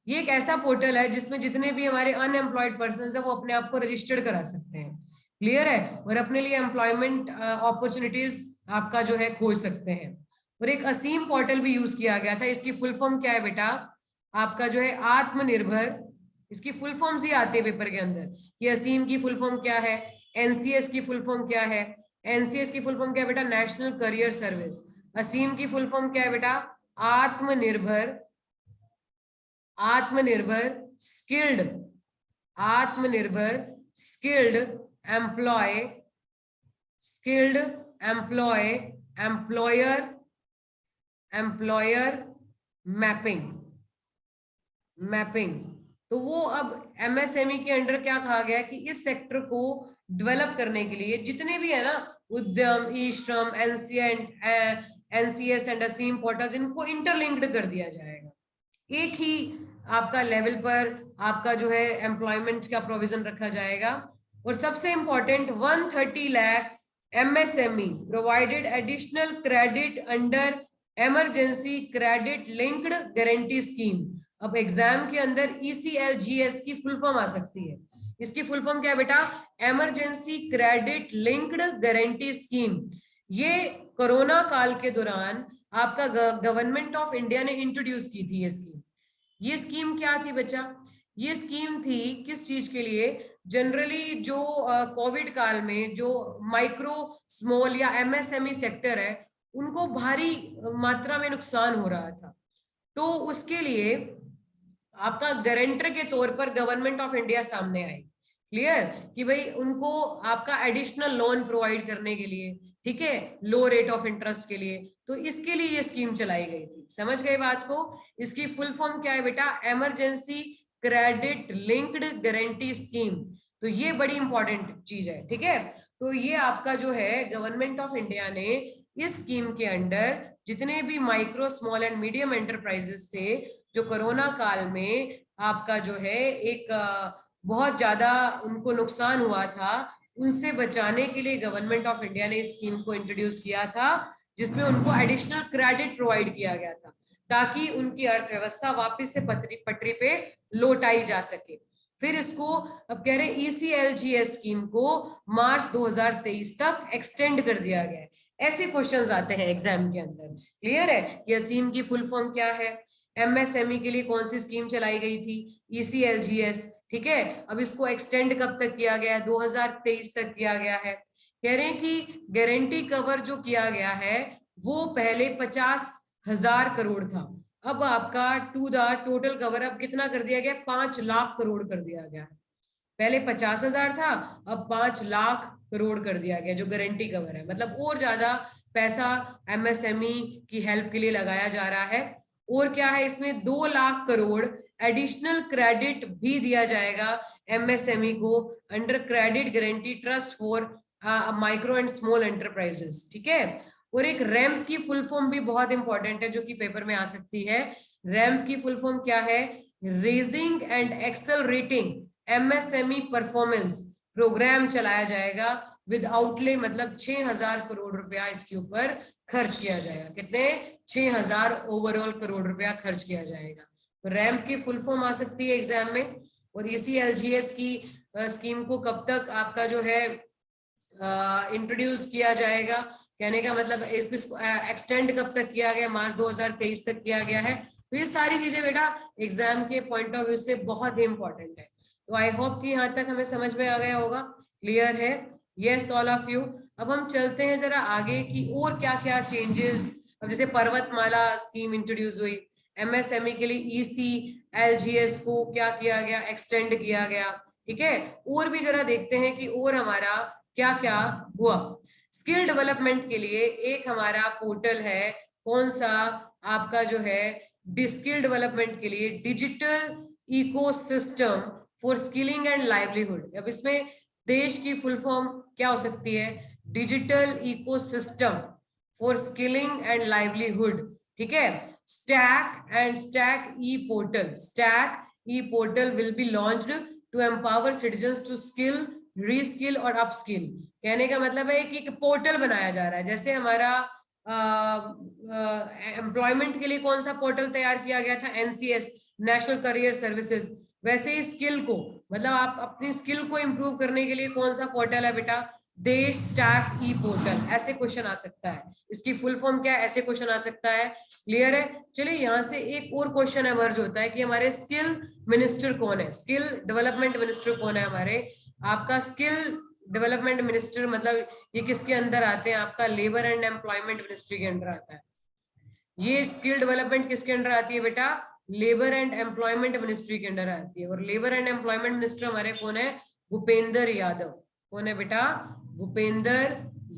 ये एक ऐसा पोर्टल है जिसमें जितने भी हमारे अनएम्प्लॉयड पर्सन है वो अपने आप को रजिस्टर्ड करा सकते हैं। क्लियर है? और अपने लिए एम्प्लॉयमेंट अपॉर्चुनिटीज आपका जो है खोज सकते हैं। और एक असीम पोर्टल भी यूज किया गया था। इसकी फुल फॉर्म क्या है बेटा? आपका जो है आत्मनिर्भर। इसकी फुल फॉर्म्स ही आते हैं पेपर के अंदर। ये असीम की फुल फॉर्म क्या है? एनसीएस की फुल फॉर्म क्या है? एनसीएस की फुल फॉर्म क्या है बेटा? National career service. असीम की फुल फॉर्म क्या है बेटा? आत्मनिर्भर स्किल्ड एम्प्लॉयर मैपिंग। तो वो अब एमएसएमई के अंडर क्या कहा गया कि इस सेक्टर को डेवलप करने के लिए जितने भी है ना उद्यम, ई श्रम, एनसीएस एंड असीम पोर्टल्स, इनको इंटरलिंक्ड कर दिया जाएगा। एक ही आपका लेवल पर आपका जो है एम्प्लॉयमेंट का प्रोविजन रखा जाएगा। और सबसे important 130 lakh MSME provided additional credit under emergency credit linked guarantee scheme. अब एग्जाम के अंदर ECLGS की फुल फॉर्म आ सकती है। इसकी फुल फॉर्म क्या है बेटा? Emergency credit linked guarantee scheme. ये कोरोना काल के दौरान आपका गवर्नमेंट ऑफ इंडिया ने इंट्रोड्यूस की थी ये स्कीम। ये स्कीम क्या थी बच्चा? ये स्कीम थी किस चीज के लिए? जनरली जो कोविड काल में जो माइक्रो स्मॉल या एमएसएमई सेक्टर है उनको भारी मात्रा में नुकसान हो रहा था। तो उसके लिए आपका गारंटर के तौर पर गवर्नमेंट ऑफ इंडिया सामने आई क्लियर, कि भाई उनको आपका एडिशनल लोन प्रोवाइड करने के लिए, ठीक है, लो रेट ऑफ इंटरेस्ट के लिए, तो इसके लिए ये स्कीम चलाई गई थी। समझ गए बात को? इसकी फुल फॉर्म क्या है बेटा? Emergency credit linked guarantee scheme. तो ये बड़ी इंपॉर्टेंट चीज है, ठीक है। तो ये आपका जो है गवर्नमेंट ऑफ इंडिया ने इस स्कीम के अंडर जितने भी micro small and medium enterprises थे, जो कोरोना काल में आपका जो है एक बहुत ज्यादा उनको नुकसान हुआ था, उनसे बचाने के लिए गवर्नमेंट ऑफ इंडिया ने इस स्कीम को इंट्रोड्यूस किया था, जिसमें उनको एडिशनल क्रेडिट प्रोवाइड किया गया था, ताकि उनकी अर्थव्यवस्था वापस से पटरी पे लौटाई जा सके। फिर इसको अब कह रहे ECLGS स्कीम को मार्च 2023 तक एक्सटेंड कर दिया गया है। ऐसे क्वेश्चंस आते हैं एग्जाम के अंदर। क्लियर है? ये स्कीम की फुल फॉर्म क्या है? MSME के लिए कौन सी स्कीम चलाई गई थी? ECLGS, ठीक है। अब इसको एक्सटेंड कब तक किया गया? 2023 तक किया गया है। कह रहे हैं कि गारंटी कवर जो किया गया है वो पहले 50,000 करोड़ था, अब आपका टू द टोटल कवर अब कितना कर दिया गया? 5 लाख करोड़ कर दिया गया है। पहले 50,000 था, अब 5 लाख करोड़ कर दिया गया जो गारंटी कवर है। मतलब और ज्यादा पैसा MSME की हेल्प के लिए लगाया जा रहा है। और क्या है इसमें? 2 लाख करोड़ एडिशनल क्रेडिट भी दिया जाएगा MSME को under credit guarantee trust for micro and small enterprises, ठीक है। और एक रैम्प की फुल फॉर्म भी बहुत इंपॉर्टेंट है, जो कि पेपर में आ सकती है। रैम्प की फुल फॉर्म क्या है? Raising and accelerating MSME performance programme चलाया जाएगा विद आउटले, मतलब 6,000 करोड़ रुपया इसके ऊपर खर्च किया जाएगा। कितने? 6,000 ओवरऑल करोड़ रुपया खर्च किया जाएगा। तो रैम्प की फुल फॉर्म आ सकती है एग्जाम में। और ECLGS की स्कीम को कब तक आपका जो है इंट्रोड्यूस किया जाएगा? कहने का मतलब इसको एक्सटेंड कब तक किया गया? मार्च 2023 तक किया गया है। तो ये सारी चीजें बेटा एग्जाम के पॉइंट ऑफ व्यू से बहुत ही इंपॉर्टेंट है। तो आई होप कि यहाँ तक हमें समझ में आ गया होगा। क्लियर है? Yes all of you. अब हम चलते हैं जरा आगे की और क्या क्या चेंजेस। अब जैसे पर्वतमाला स्कीम इंट्रोड्यूस हुई, MSME के लिए ECLGS को क्या किया गया? एक्सटेंड किया गया, ठीक है। और भी जरा देखते हैं कि और हमारा क्या क्या हुआ। स्किल डेवलपमेंट के लिए एक हमारा पोर्टल है, कौन सा? आपका जो है स्किल डेवलपमेंट के लिए digital ecosystem for skilling and livelihood. अब इसमें देश की फुल फॉर्म क्या हो सकती है? Digital ecosystem for skilling and livelihood, ठीक है। Stack e portal will be launched to empower citizens to skill, reskill और अपस्किल। कहने का मतलब है कि एक पोर्टल बनाया जा रहा है। जैसे हमारा एम्प्लॉयमेंट के लिए कौन सा पोर्टल तैयार किया गया था? NCS, national career services. वैसे ही स्किल को, मतलब आप अपनी स्किल को इंप्रूव करने के लिए कौन सा पोर्टल है बेटा? देश स्टैक ई पोर्टल। ऐसे क्वेश्चन आ सकता है। इसकी फुल फॉर्म क्या है? ऐसे क्वेश्चन आ सकता है। क्लियर है? चलिए यहाँ से एक और क्वेश्चन एमर्ज होता है कि हमारे स्किल मिनिस्टर कौन है? स्किल डेवलपमेंट मिनिस्टर कौन है हमारे? आपका स्किल डेवलपमेंट मिनिस्टर मतलब ये किसके अंदर आते हैं? आपका लेबर एंड एम्प्लॉयमेंट मिनिस्ट्री के अंदर आता है। ये स्किल डेवलपमेंट किसके अंदर आती है बेटा? लेबर एंड एम्प्लॉयमेंट मिनिस्ट्री के अंदर आती है। और लेबर एंड एम्प्लॉयमेंट मिनिस्टर हमारे कौन है? भूपेंद्र यादव। कौन है बेटा? भूपेंद्र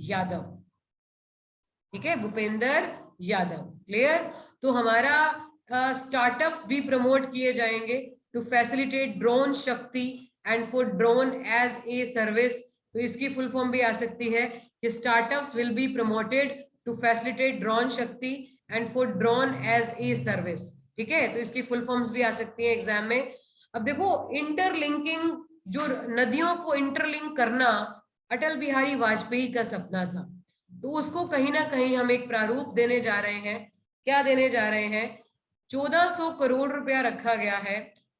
यादव, ठीक है, भूपेंद्र यादव। क्लियर? तो हमारा स्टार्टअप्स भी प्रमोट किए जाएंगे to facilitate drone Shakti and for drone as a service. तो इसकी फुल फॉर्म भी आ सकती है कि startups will be promoted to facilitate drone Shakti and for drone as a service, ठीक है। तो इसकी फुल फॉर्म्स भी आ सकती है एग्जाम में। अब देखो इंटरलिंकिंग, जो नदियों को इंटरलिंक करना अटल बिहारी वाजपेयी का सपना था, तो उसको कहीं ना कहीं हम एक प्रारूप देने जा रहे हैं। क्या देने जा रहे हैं? 1400 करोड़ रुपया रखा गया है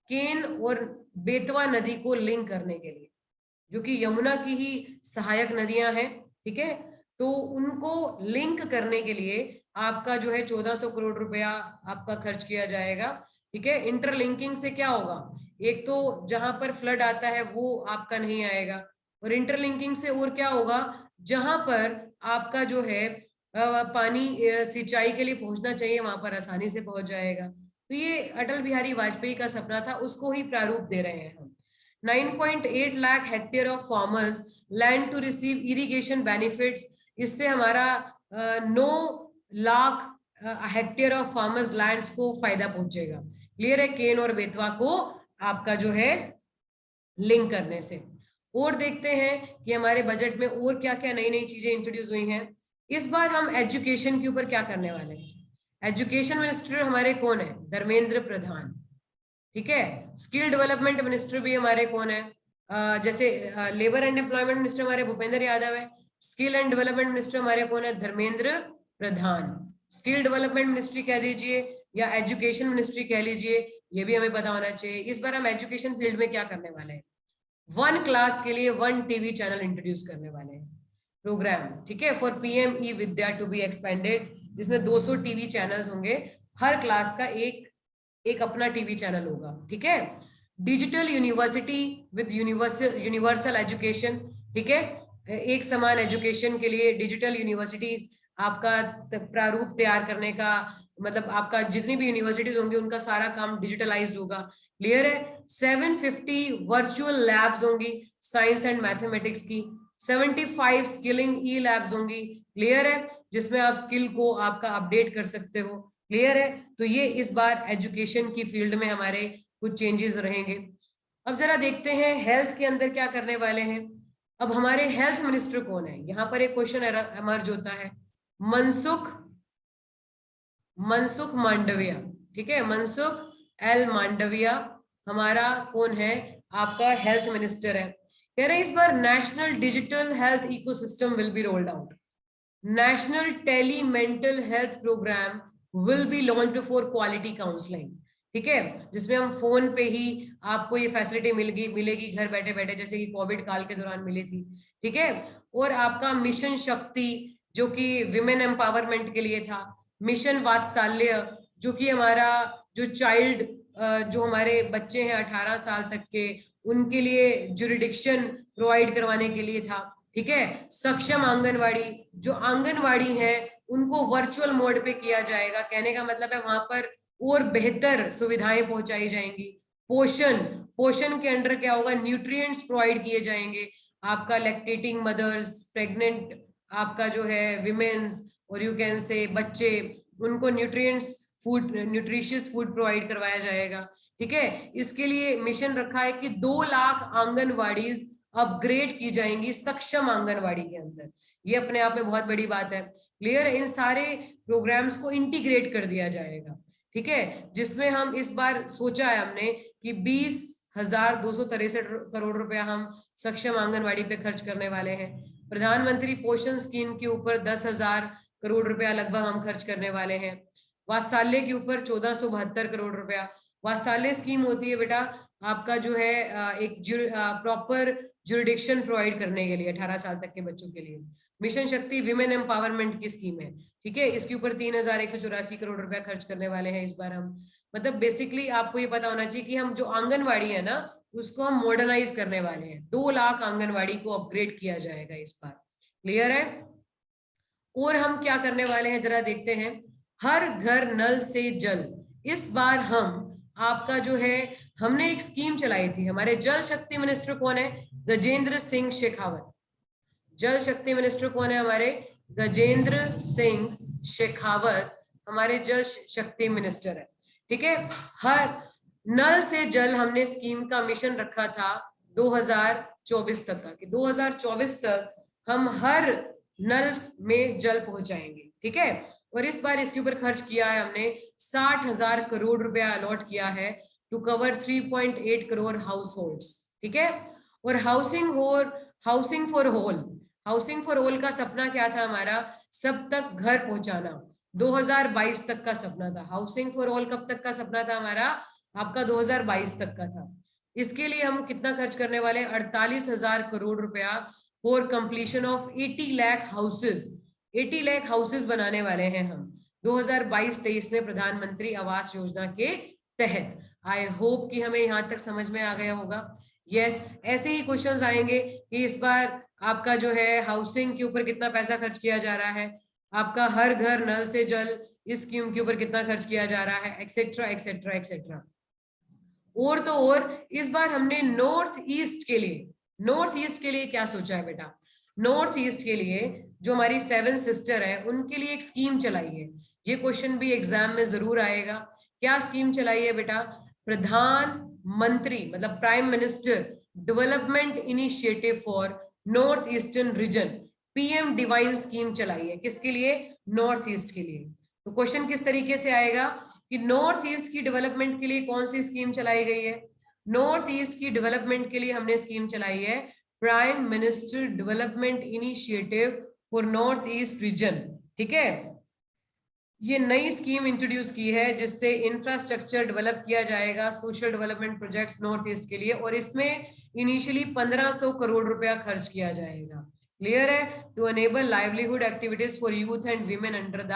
केन और बेतवा नदी को लिंक करने के लिए, जो कि यमुना की ही सहायक नदियां हैं, ठीक है। तो उनको लिंक करने के लिए आपका जो है 1400 करोड़ रुपया आपका खर्च किया जाएगा, ठीक है। इंटरलिंकिंग से क्या होगा? एक तो जहां पर फ्लड आता है वो आपका नहीं आएगा, और इंटरलिंकिंग से और क्या होगा? जहां पर आपका जो है पानी सिंचाई के लिए पहुंचना चाहिए वहां पर आसानी से पहुंच जाएगा। तो ये अटल बिहारी वाजपेयी का सपना था, उसको ही प्रारूप दे रहे हैं हम। 9.8 लाख hectare of farmers land to receive irrigation benefits. इससे हमारा 9 lakh hectare of farmers lands को फायदा पहुंचेगा। क्लियर है? केन और बेतवा को आपका जो है लिंक करने से। और देखते हैं कि हमारे बजट में और क्या क्या नई नई चीजें इंट्रोड्यूस हुई हैं। इस बार हम एजुकेशन के ऊपर क्या करने वाले हैं। एजुकेशन मिनिस्टर हमारे कौन है? धर्मेंद्र प्रधान। ठीक है। स्किल डेवलपमेंट मिनिस्टर भी हमारे कौन है? जैसे लेबर एंड एम्प्लॉयमेंट मिनिस्टर हमारे भूपेंद्र यादव है। स्किल एंड डेवलपमेंट मिनिस्टर हमारे कौन है? Dharmendra Pradhan. Skill development ministry कह दीजिए या एजुकेशन मिनिस्ट्री कह लीजिए, ये भी हमें पता होना चाहिए। इस बार हम एजुकेशन फील्ड में क्या करने वाले हैं? 1 क्लास के लिए 1 टीवी चैनल इंट्रोड्यूस करने वाले हैं प्रोग्राम। ठीक है, for PM e Vidya to be expanded, जिसमें 200 टीवी चैनल्स होंगे। हर क्लास का एक अपना टीवी चैनल होगा। ठीक है। Digital university with universal education. ठीक है, एक समान एजुकेशन के लिए डिजिटल यूनिवर्सिटी आपका प्रारूप तैयार करने का, मतलब आपका जितनी भी यूनिवर्सिटीज होंगी उनका सारा काम डिजिटलाइज्ड होगा। क्लियर है? 750 वर्चुअल लैब्स होंगी साइंस एंड मैथमेटिक्स की। 75 स्किलिंग ई लैब्स होंगी। क्लियर है? जिसमें आप स्किल को आपका अपडेट कर सकते हो। क्लियर है? तो ये इस बार एजुकेशन की फील्ड में हमारे कुछ चेंजेस रहेंगे। अब जरा देखते हैं हेल्थ के अंदर क्या करने वाले हैं। अब हमारे हेल्थ मिनिस्टर कौन है? यहाँ पर एक क्वेश्चन एमर्ज होता है। मनसुख मांडविया। ठीक है, मनसुख एल मांडविया हमारा कौन है? आपका हेल्थ मिनिस्टर है। कह रहे हैं इस बार national digital health ecosystem will be rolled out. National tele mental health programme will be launched for quality counselling. ठीक है, जिसमें हम फोन पे ही आपको ये फैसिलिटी मिलेगी घर बैठे बैठे, जैसे कि कोविड काल के दौरान मिली थी। ठीक है। और आपका मिशन शक्ति जो कि विमेन एम्पावरमेंट के लिए था। मिशन वात्सल्य जो कि हमारा जो चाइल्ड जो हमारे बच्चे हैं 18 साल तक के, उनके लिए जुरिडिक्शन प्रोवाइड करवाने के लिए था। ठीक है। सक्षम आंगनवाड़ी, जो आंगनवाड़ी है उनको वर्चुअल मोड पे किया जाएगा। कहने का मतलब है वहां पर और बेहतर सुविधाएं पहुंचाई जाएंगी। पोषण, पोषण के अंडर क्या होगा? न्यूट्रिएंट्स प्रोवाइड किए जाएंगे। आपका लैक्टेटिंग मदर्स, प्रेग्नेंट आपका जो है विमेन्स, और यू कैन से बच्चे, उनको nutrients food, nutritious food provide करवाया जाएगा। ठीक है। इसके लिए मिशन रखा है कि 2 लाख आंगनवाड़ीज अपग्रेड की जाएंगी सक्षम आंगनवाड़ी के अंदर। ये अपने आप में बहुत बड़ी बात है। क्लियर? इन सारे प्रोग्राम्स को इंटीग्रेट कर दिया जाएगा। ठीक है, जिसमें हम इस बार सोचा है हमने कि 20,263 करोड़ रुपया हम सक्षम आंगनवाड़ी पे खर्च करने वाले हैं। प्रधानमंत्री पोषण स्कीम के ऊपर 10,000 करोड़ रुपया लगभग हम खर्च करने वाले हैं। वात्सल्य के ऊपर 1472 करोड़ रुपया। वात्सल्य स्कीम होती है बेटा आपका जो है एक प्रॉपर जुरिडिक्शन प्रोवाइड करने के लिए 18 साल तक के बच्चों के लिए। मिशन शक्ति विमेन एम्पावरमेंट की स्कीम है। ठीक है, इसके ऊपर 3,184 करोड़ रुपया खर्च करने वाले हैं इस बार हम। मतलब बेसिकली आपको ये पता होना चाहिए कि हम जो आंगनवाड़ी है ना उसको हम मॉडर्नाइज करने वाले हैं। 2 लाख आंगनवाड़ी को अपग्रेड किया जाएगा इस बार। क्लियर है? और हम क्या करने वाले हैं जरा देखते हैं। हर घर नल से जल। इस बार हम आपका जो है हमने एक स्कीम चलाई थी। हमारे जल शक्ति मिनिस्टर कौन है? गजेंद्र सिंह शेखावत। जल शक्ति मिनिस्टर कौन है हमारे? गजेंद्र सिंह शेखावत हमारे जल शक्ति मिनिस्टर है। ठीक है। हर नल से जल हमने स्कीम का मिशन रखा था 2024 तक का, कि 2024 तक हम हर नल में जल पहुंचाएंगे। ठीक है। और इस बार इसके ऊपर खर्च किया है हमने 60,000 करोड़ रुपया अलॉट किया है to cover 3.8 crore households. ठीक है। और housing for whole, housing for all का सपना क्या था हमारा? सब तक घर पहुंचाना। 2022 तक का सपना था। हाउसिंग फॉर ऑल कब तक का सपना था हमारा? आपका 2022 तक का था। इसके लिए हम कितना खर्च करने वाले? 48,000 करोड़ रुपया for completion of 80 lakh houses. 80 lakh houses बनाने वाले हैं हम 2022-23 में प्रधानमंत्री आवास योजना के तहत। आई होप कि हमें यहाँ तक समझ में आ गया होगा। यस, ऐसे ही क्वेश्चंस आएंगे कि इस बार आपका जो है हाउसिंग के ऊपर कितना पैसा खर्च किया जा रहा है, आपका हर घर नल से जल इस स्कीम के ऊपर कितना खर्च किया जा रहा है, एक्सेट्रा एक्सेट्रा एक्सेट्रा। और तो और इस बार हमने नॉर्थ ईस्ट के लिए क्या सोचा है बेटा, नॉर्थ ईस्ट के लिए जो हमारी 7 सिस्टर है उनके लिए एक स्कीम चलाई है। ये क्वेश्चन भी एग्जाम में जरूर आएगा। क्या स्कीम चलाई है बेटा, प्रधानमंत्री मतलब prime minister development initiative for north eastern region, PM divine scheme चलाई है। किसके लिए, नॉर्थ ईस्ट के लिए। तो क्वेश्चन किस तरीके से आएगा कि नॉर्थ ईस्ट की डेवलपमेंट के लिए कौन सी स्कीम चलाई गई है। नॉर्थ ईस्ट की डेवलपमेंट के लिए हमने स्कीम चलाई है prime minister development initiative for north east region. ठीक है, ये नई स्कीम इंट्रोड्यूस की है जिससे इंफ्रास्ट्रक्चर डेवलप किया जाएगा, social development projects north east के लिए, और इसमें इनिशियली 1500 करोड़ रुपया खर्च किया जाएगा। क्लियर है, to enable livelihood activities for youth and women under the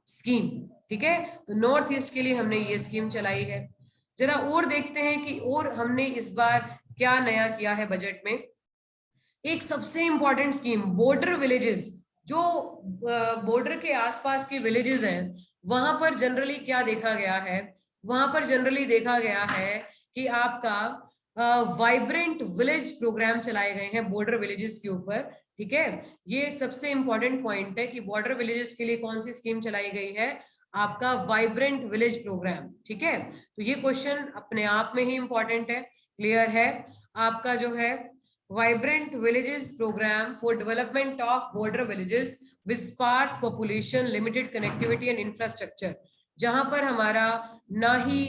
scheme. ठीक है, तो नॉर्थ ईस्ट के लिए हमने ये स्कीम चलाई है। जरा और देखते हैं कि और हमने इस बार क्या नया किया है बजट में। एक सबसे इंपॉर्टेंट स्कीम बॉर्डर विलेजेस, जो बॉर्डर के आसपास के विलेजेस हैं वहां पर जनरली क्या देखा गया है, वहां पर जनरली देखा गया है कि आपका वाइब्रेंट विलेज प्रोग्राम चलाए गए हैं बॉर्डर विलेजेस के ऊपर। ठीक है, ये सबसे इंपॉर्टेंट पॉइंट है कि बॉर्डर विलेजेस के लिए कौन सी स्कीम चलाई गई है, आपका वाइब्रेंट विलेज प्रोग्राम। ठीक है, तो ये क्वेश्चन अपने आप में ही इंपॉर्टेंट है। क्लियर है, आपका जो है vibrant villages programme for development of border villages with sparse population, limited connectivity and infrastructure, जहां पर हमारा ना ही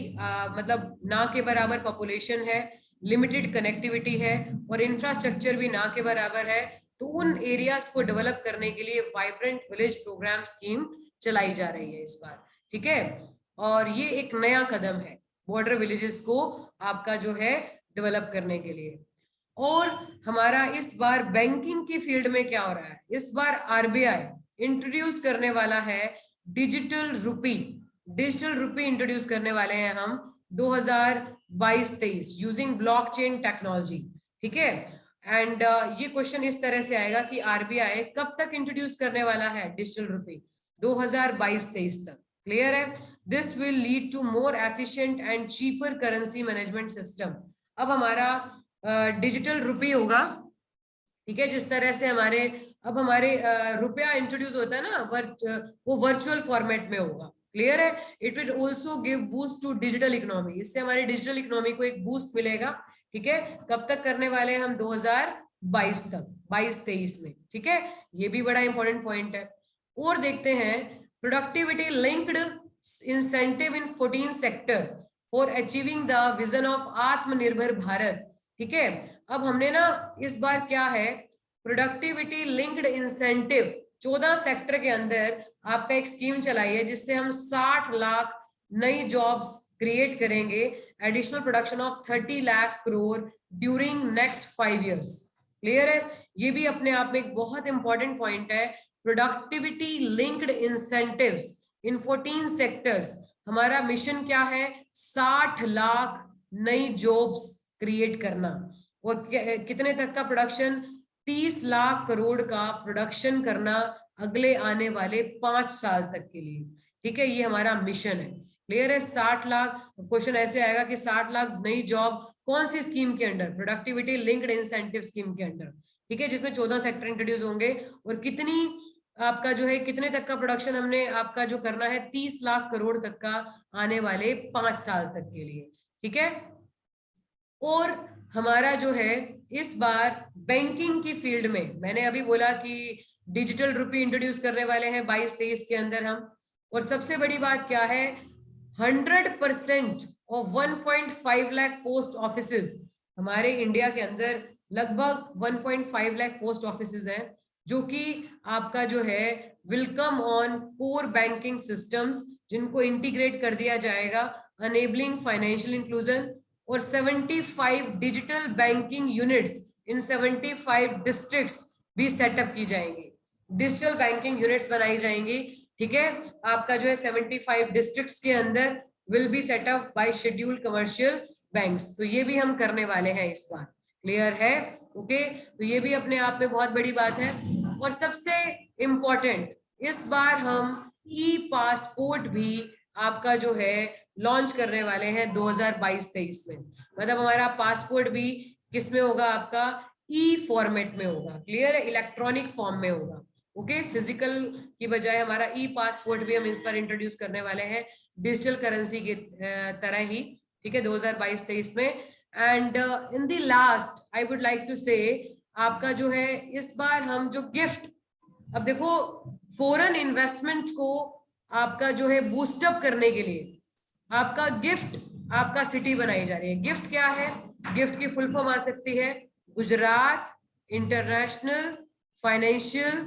मतलब ना के बराबर पॉपुलेशन है, लिमिटेड कनेक्टिविटी है और इंफ्रास्ट्रक्चर भी ना के बराबर है, तो उन एरियाज को डेवलप करने के लिए वाइब्रेंट विलेज प्रोग्राम स्कीम चलाई जा रही है इस बार। ठीक है, और ये एक नया कदम है बॉर्डर विलेजेस को आपका जो है डेवलप करने के लिए। और हमारा इस बार बैंकिंग की फील्ड में क्या हो रहा है, इस बार आरबीआई इंट्रोड्यूस करने वाला है digital rupee. Digital rupee introduce करने वाले हैं हम 2022-23 यूजिंग ब्लॉकचेन टेक्नोलॉजी। ठीक है, एंड ये क्वेश्चन इस तरह से आएगा कि आरबीआई कब तक इंट्रोड्यूस करने वाला है डिजिटल रुपी, 2022-23 तक। क्लियर है, this will lead to more efficient and cheaper currency management system. अब हमारा डिजिटल रुपी होगा। ठीक है, जिस तरह से हमारे रुपया इंट्रोड्यूस होता है ना, वो वर्चुअल फॉर्मेट में होगा। क्लियर है, it will also give boost to digital economy, इससे हमारी डिजिटल इकोनॉमी को एक बूस्ट मिलेगा। ठीक है, कब तक करने वाले हैं हम, 2022 तक, 22-23 में। ठीक है, ये भी बड़ा इंपॉर्टेंट पॉइंट है। और देखते हैं productivity linked incentive in 14 sector for achieving the vision of आत्मनिर्भर भारत। ठीक है, अब हमने ना इस बार क्या है, प्रोडक्टिविटी लिंक्ड इंसेंटिव 14 सेक्टर के अंदर आपका एक स्कीम चलाई है जिससे हम 60 लाख नई जॉब्स क्रिएट करेंगे, additional production of 30 lakh crore during next 5 years। Clear है, ये भी अपने आप में एक बहुत इंपॉर्टेंट पॉइंट है। प्रोडक्टिविटी लिंक्ड इंसेंटिव्स इन 14 सेक्टर्स, हमारा मिशन क्या है, 60 लाख नई जॉब्स क्रिएट करना, और कितने तक का प्रोडक्शन, 30 लाख करोड़ का प्रोडक्शन करना अगले आने वाले 5 साल तक के लिए। ठीक है, ये हमारा मिशन है। क्लियर है, 60 लाख, क्वेश्चन ऐसे आएगा कि 60 लाख नई जॉब कौन सी स्कीम के under, productivity linked incentive scheme के अंडर। ठीक है, जिसमें 14 सेक्टर इंट्रोड्यूस होंगे, और कितनी आपका जो है कितने तक का प्रोडक्शन हमने आपका जो करना है, 30 लाख करोड़ तक का आने वाले 5 साल तक के लिए। ठीक है, और हमारा जो है इस बार बैंकिंग की फील्ड में, मैंने अभी बोला कि डिजिटल रुपी इंट्रोड्यूस करने वाले हैं 22-23 के अंदर हम, और सबसे बड़ी बात क्या है, 100% ऑफ 1.5 लाख पोस्ट ऑफिसेज, हमारे इंडिया के अंदर लगभग 1.5 लाख पोस्ट ऑफिसेज हैं जो कि आपका जो है welcome on core banking systems, जिनको इंटीग्रेट कर दिया जाएगा, अनेबलिंग फाइनेंशियल इंक्लूजन, और 75 digital banking units in 75 districts भी सेटअप की जाएंगी, डिजिटल बैंकिंग यूनिट्स बनाई जाएंगी। ठीक है, आपका जो है 75 डिस्ट्रिक्ट्स के अंदर will be set up by scheduled commercial banks, तो ये भी हम करने वाले हैं इस बार। क्लियर है, ओके, तो ये भी अपने आप में बहुत बड़ी बात है। और सबसे इंपॉर्टेंट, इस बार हम ई पासपोर्ट भी आपका जो है लॉन्च करने वाले हैं 2022-23 में। मतलब हमारा पासपोर्ट भी किस में होगा, आपका ई फॉर्मेट में होगा, क्लियर है, इलेक्ट्रॉनिक फॉर्म में होगा। ओके, फिजिकल की बजाय हमारा ई पासपोर्ट भी हम इस पर इंट्रोड्यूस करने वाले हैं डिजिटल करेंसी की तरह ही, ठीक है, 2022-23 में। And in the last I would like to say, आपका जो है इस बार हम जो गिफ्ट, अब देखो फॉरेन इन्वेस्टमेंट को आपका जो है बूस्टअप करने के लिए आपका गिफ्ट, आपका सिटी बनाई जा रही है। गिफ्ट क्या है, गिफ्ट की फुल फॉर्म आ सकती है Gujarat international financial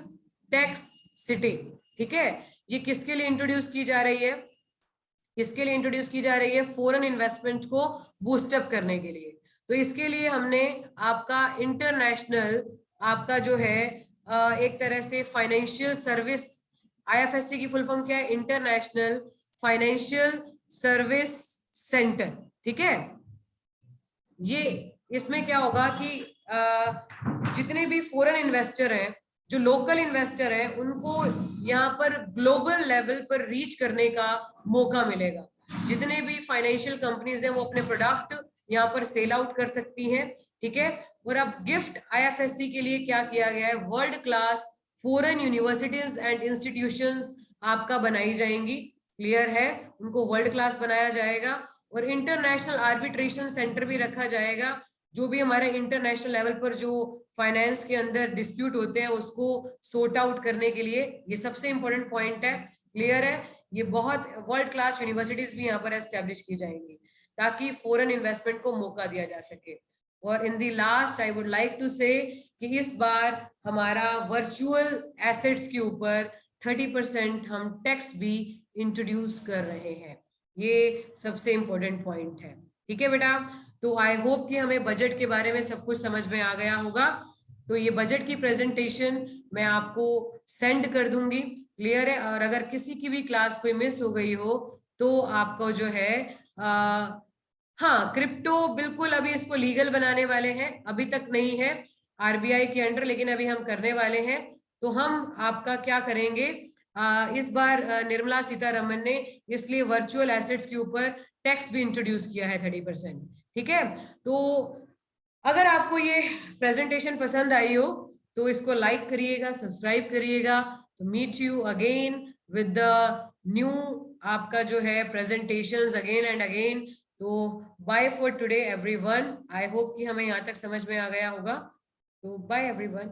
tax city, ठीक है। ये किसके लिए इंट्रोड्यूस की जा रही है, किसके लिए इंट्रोड्यूस की जा रही है, फॉरेन इन्वेस्टमेंट को बूस्टअप करने के लिए। तो इसके लिए हमने आपका इंटरनेशनल, आपका जो है एक तरह से फाइनेंशियल सर्विस, आईएफएससी की फुल फॉर्म क्या है, इंटरनेशनल फाइनेंशियल सर्विस सेंटर, ठीक है। ये इसमें क्या होगा कि जितने भी फॉरेन इन्वेस्टर हैं, जो लोकल इन्वेस्टर हैं, उनको यहाँ पर ग्लोबल लेवल पर रीच करने का मौका मिलेगा। जितने भी फाइनेंशियल कंपनीज हैं वो अपने प्रोडक्ट यहाँ पर सेल आउट कर सकती हैं, ठीक है। और अब गिफ्ट आईएफएससी के लिए क्या किया गया है, world class foreign universities and institutions आपका बनाई जाएंगी, क्लियर है, उनको वर्ल्ड क्लास बनाया जाएगा। और इंटरनेशनल आर्बिट्रेशन सेंटर भी रखा जाएगा, जो भी हमारे इंटरनेशनल लेवल पर जो फाइनेंस के अंदर डिस्प्यूट होते हैं उसको सॉर्ट आउट करने के लिए। ये सबसे इंपॉर्टेंट पॉइंट है, क्लियर है। ये बहुत वर्ल्ड क्लास यूनिवर्सिटीज भी यहाँ पर एस्टेब्लिश की जाएंगी ताकि फॉरेन इन्वेस्टमेंट को मौका दिया जा सके। और in the last I would like to say कि इस बार हमारा वर्चुअल एसेट्स के ऊपर 30% हम टैक्स भी इंट्रोड्यूस कर रहे हैं। ये सबसे इंपॉर्टेंट पॉइंट है, ठीक है बेटा। तो आई होप कि हमें बजट के बारे में सब कुछ समझ में आ गया होगा। तो ये बजट की प्रेजेंटेशन मैं आपको सेंड कर दूंगी, क्लियर है। और अगर किसी की भी क्लास कोई मिस हो गई हो तो आपको जो है हाँ, क्रिप्टो बिल्कुल अभी इसको लीगल बनाने वाले हैं, अभी तक नहीं है आरबीआई के अंडर, लेकिन अभी हम करने वाले हैं। तो हम आपका क्या करेंगे, इस बार निर्मला सीतारमन ने इसलिए वर्चुअल एसेट्स के ऊपर टैक्स भी इंट्रोड्यूस किया है 30%, ठीक है। तो अगर आपको ये प्रेजेंटेशन पसंद आई हो तो इसको लाइक करिएगा, सब्सक्राइब करिएगा। तो meet you again with the new आपका जो है प्रेजेंटेशंस अगेन एंड अगेन। तो bye for today everyone, I hope कि हमें यहाँ तक समझ में आ गया होगा। तो बाय एवरीवन।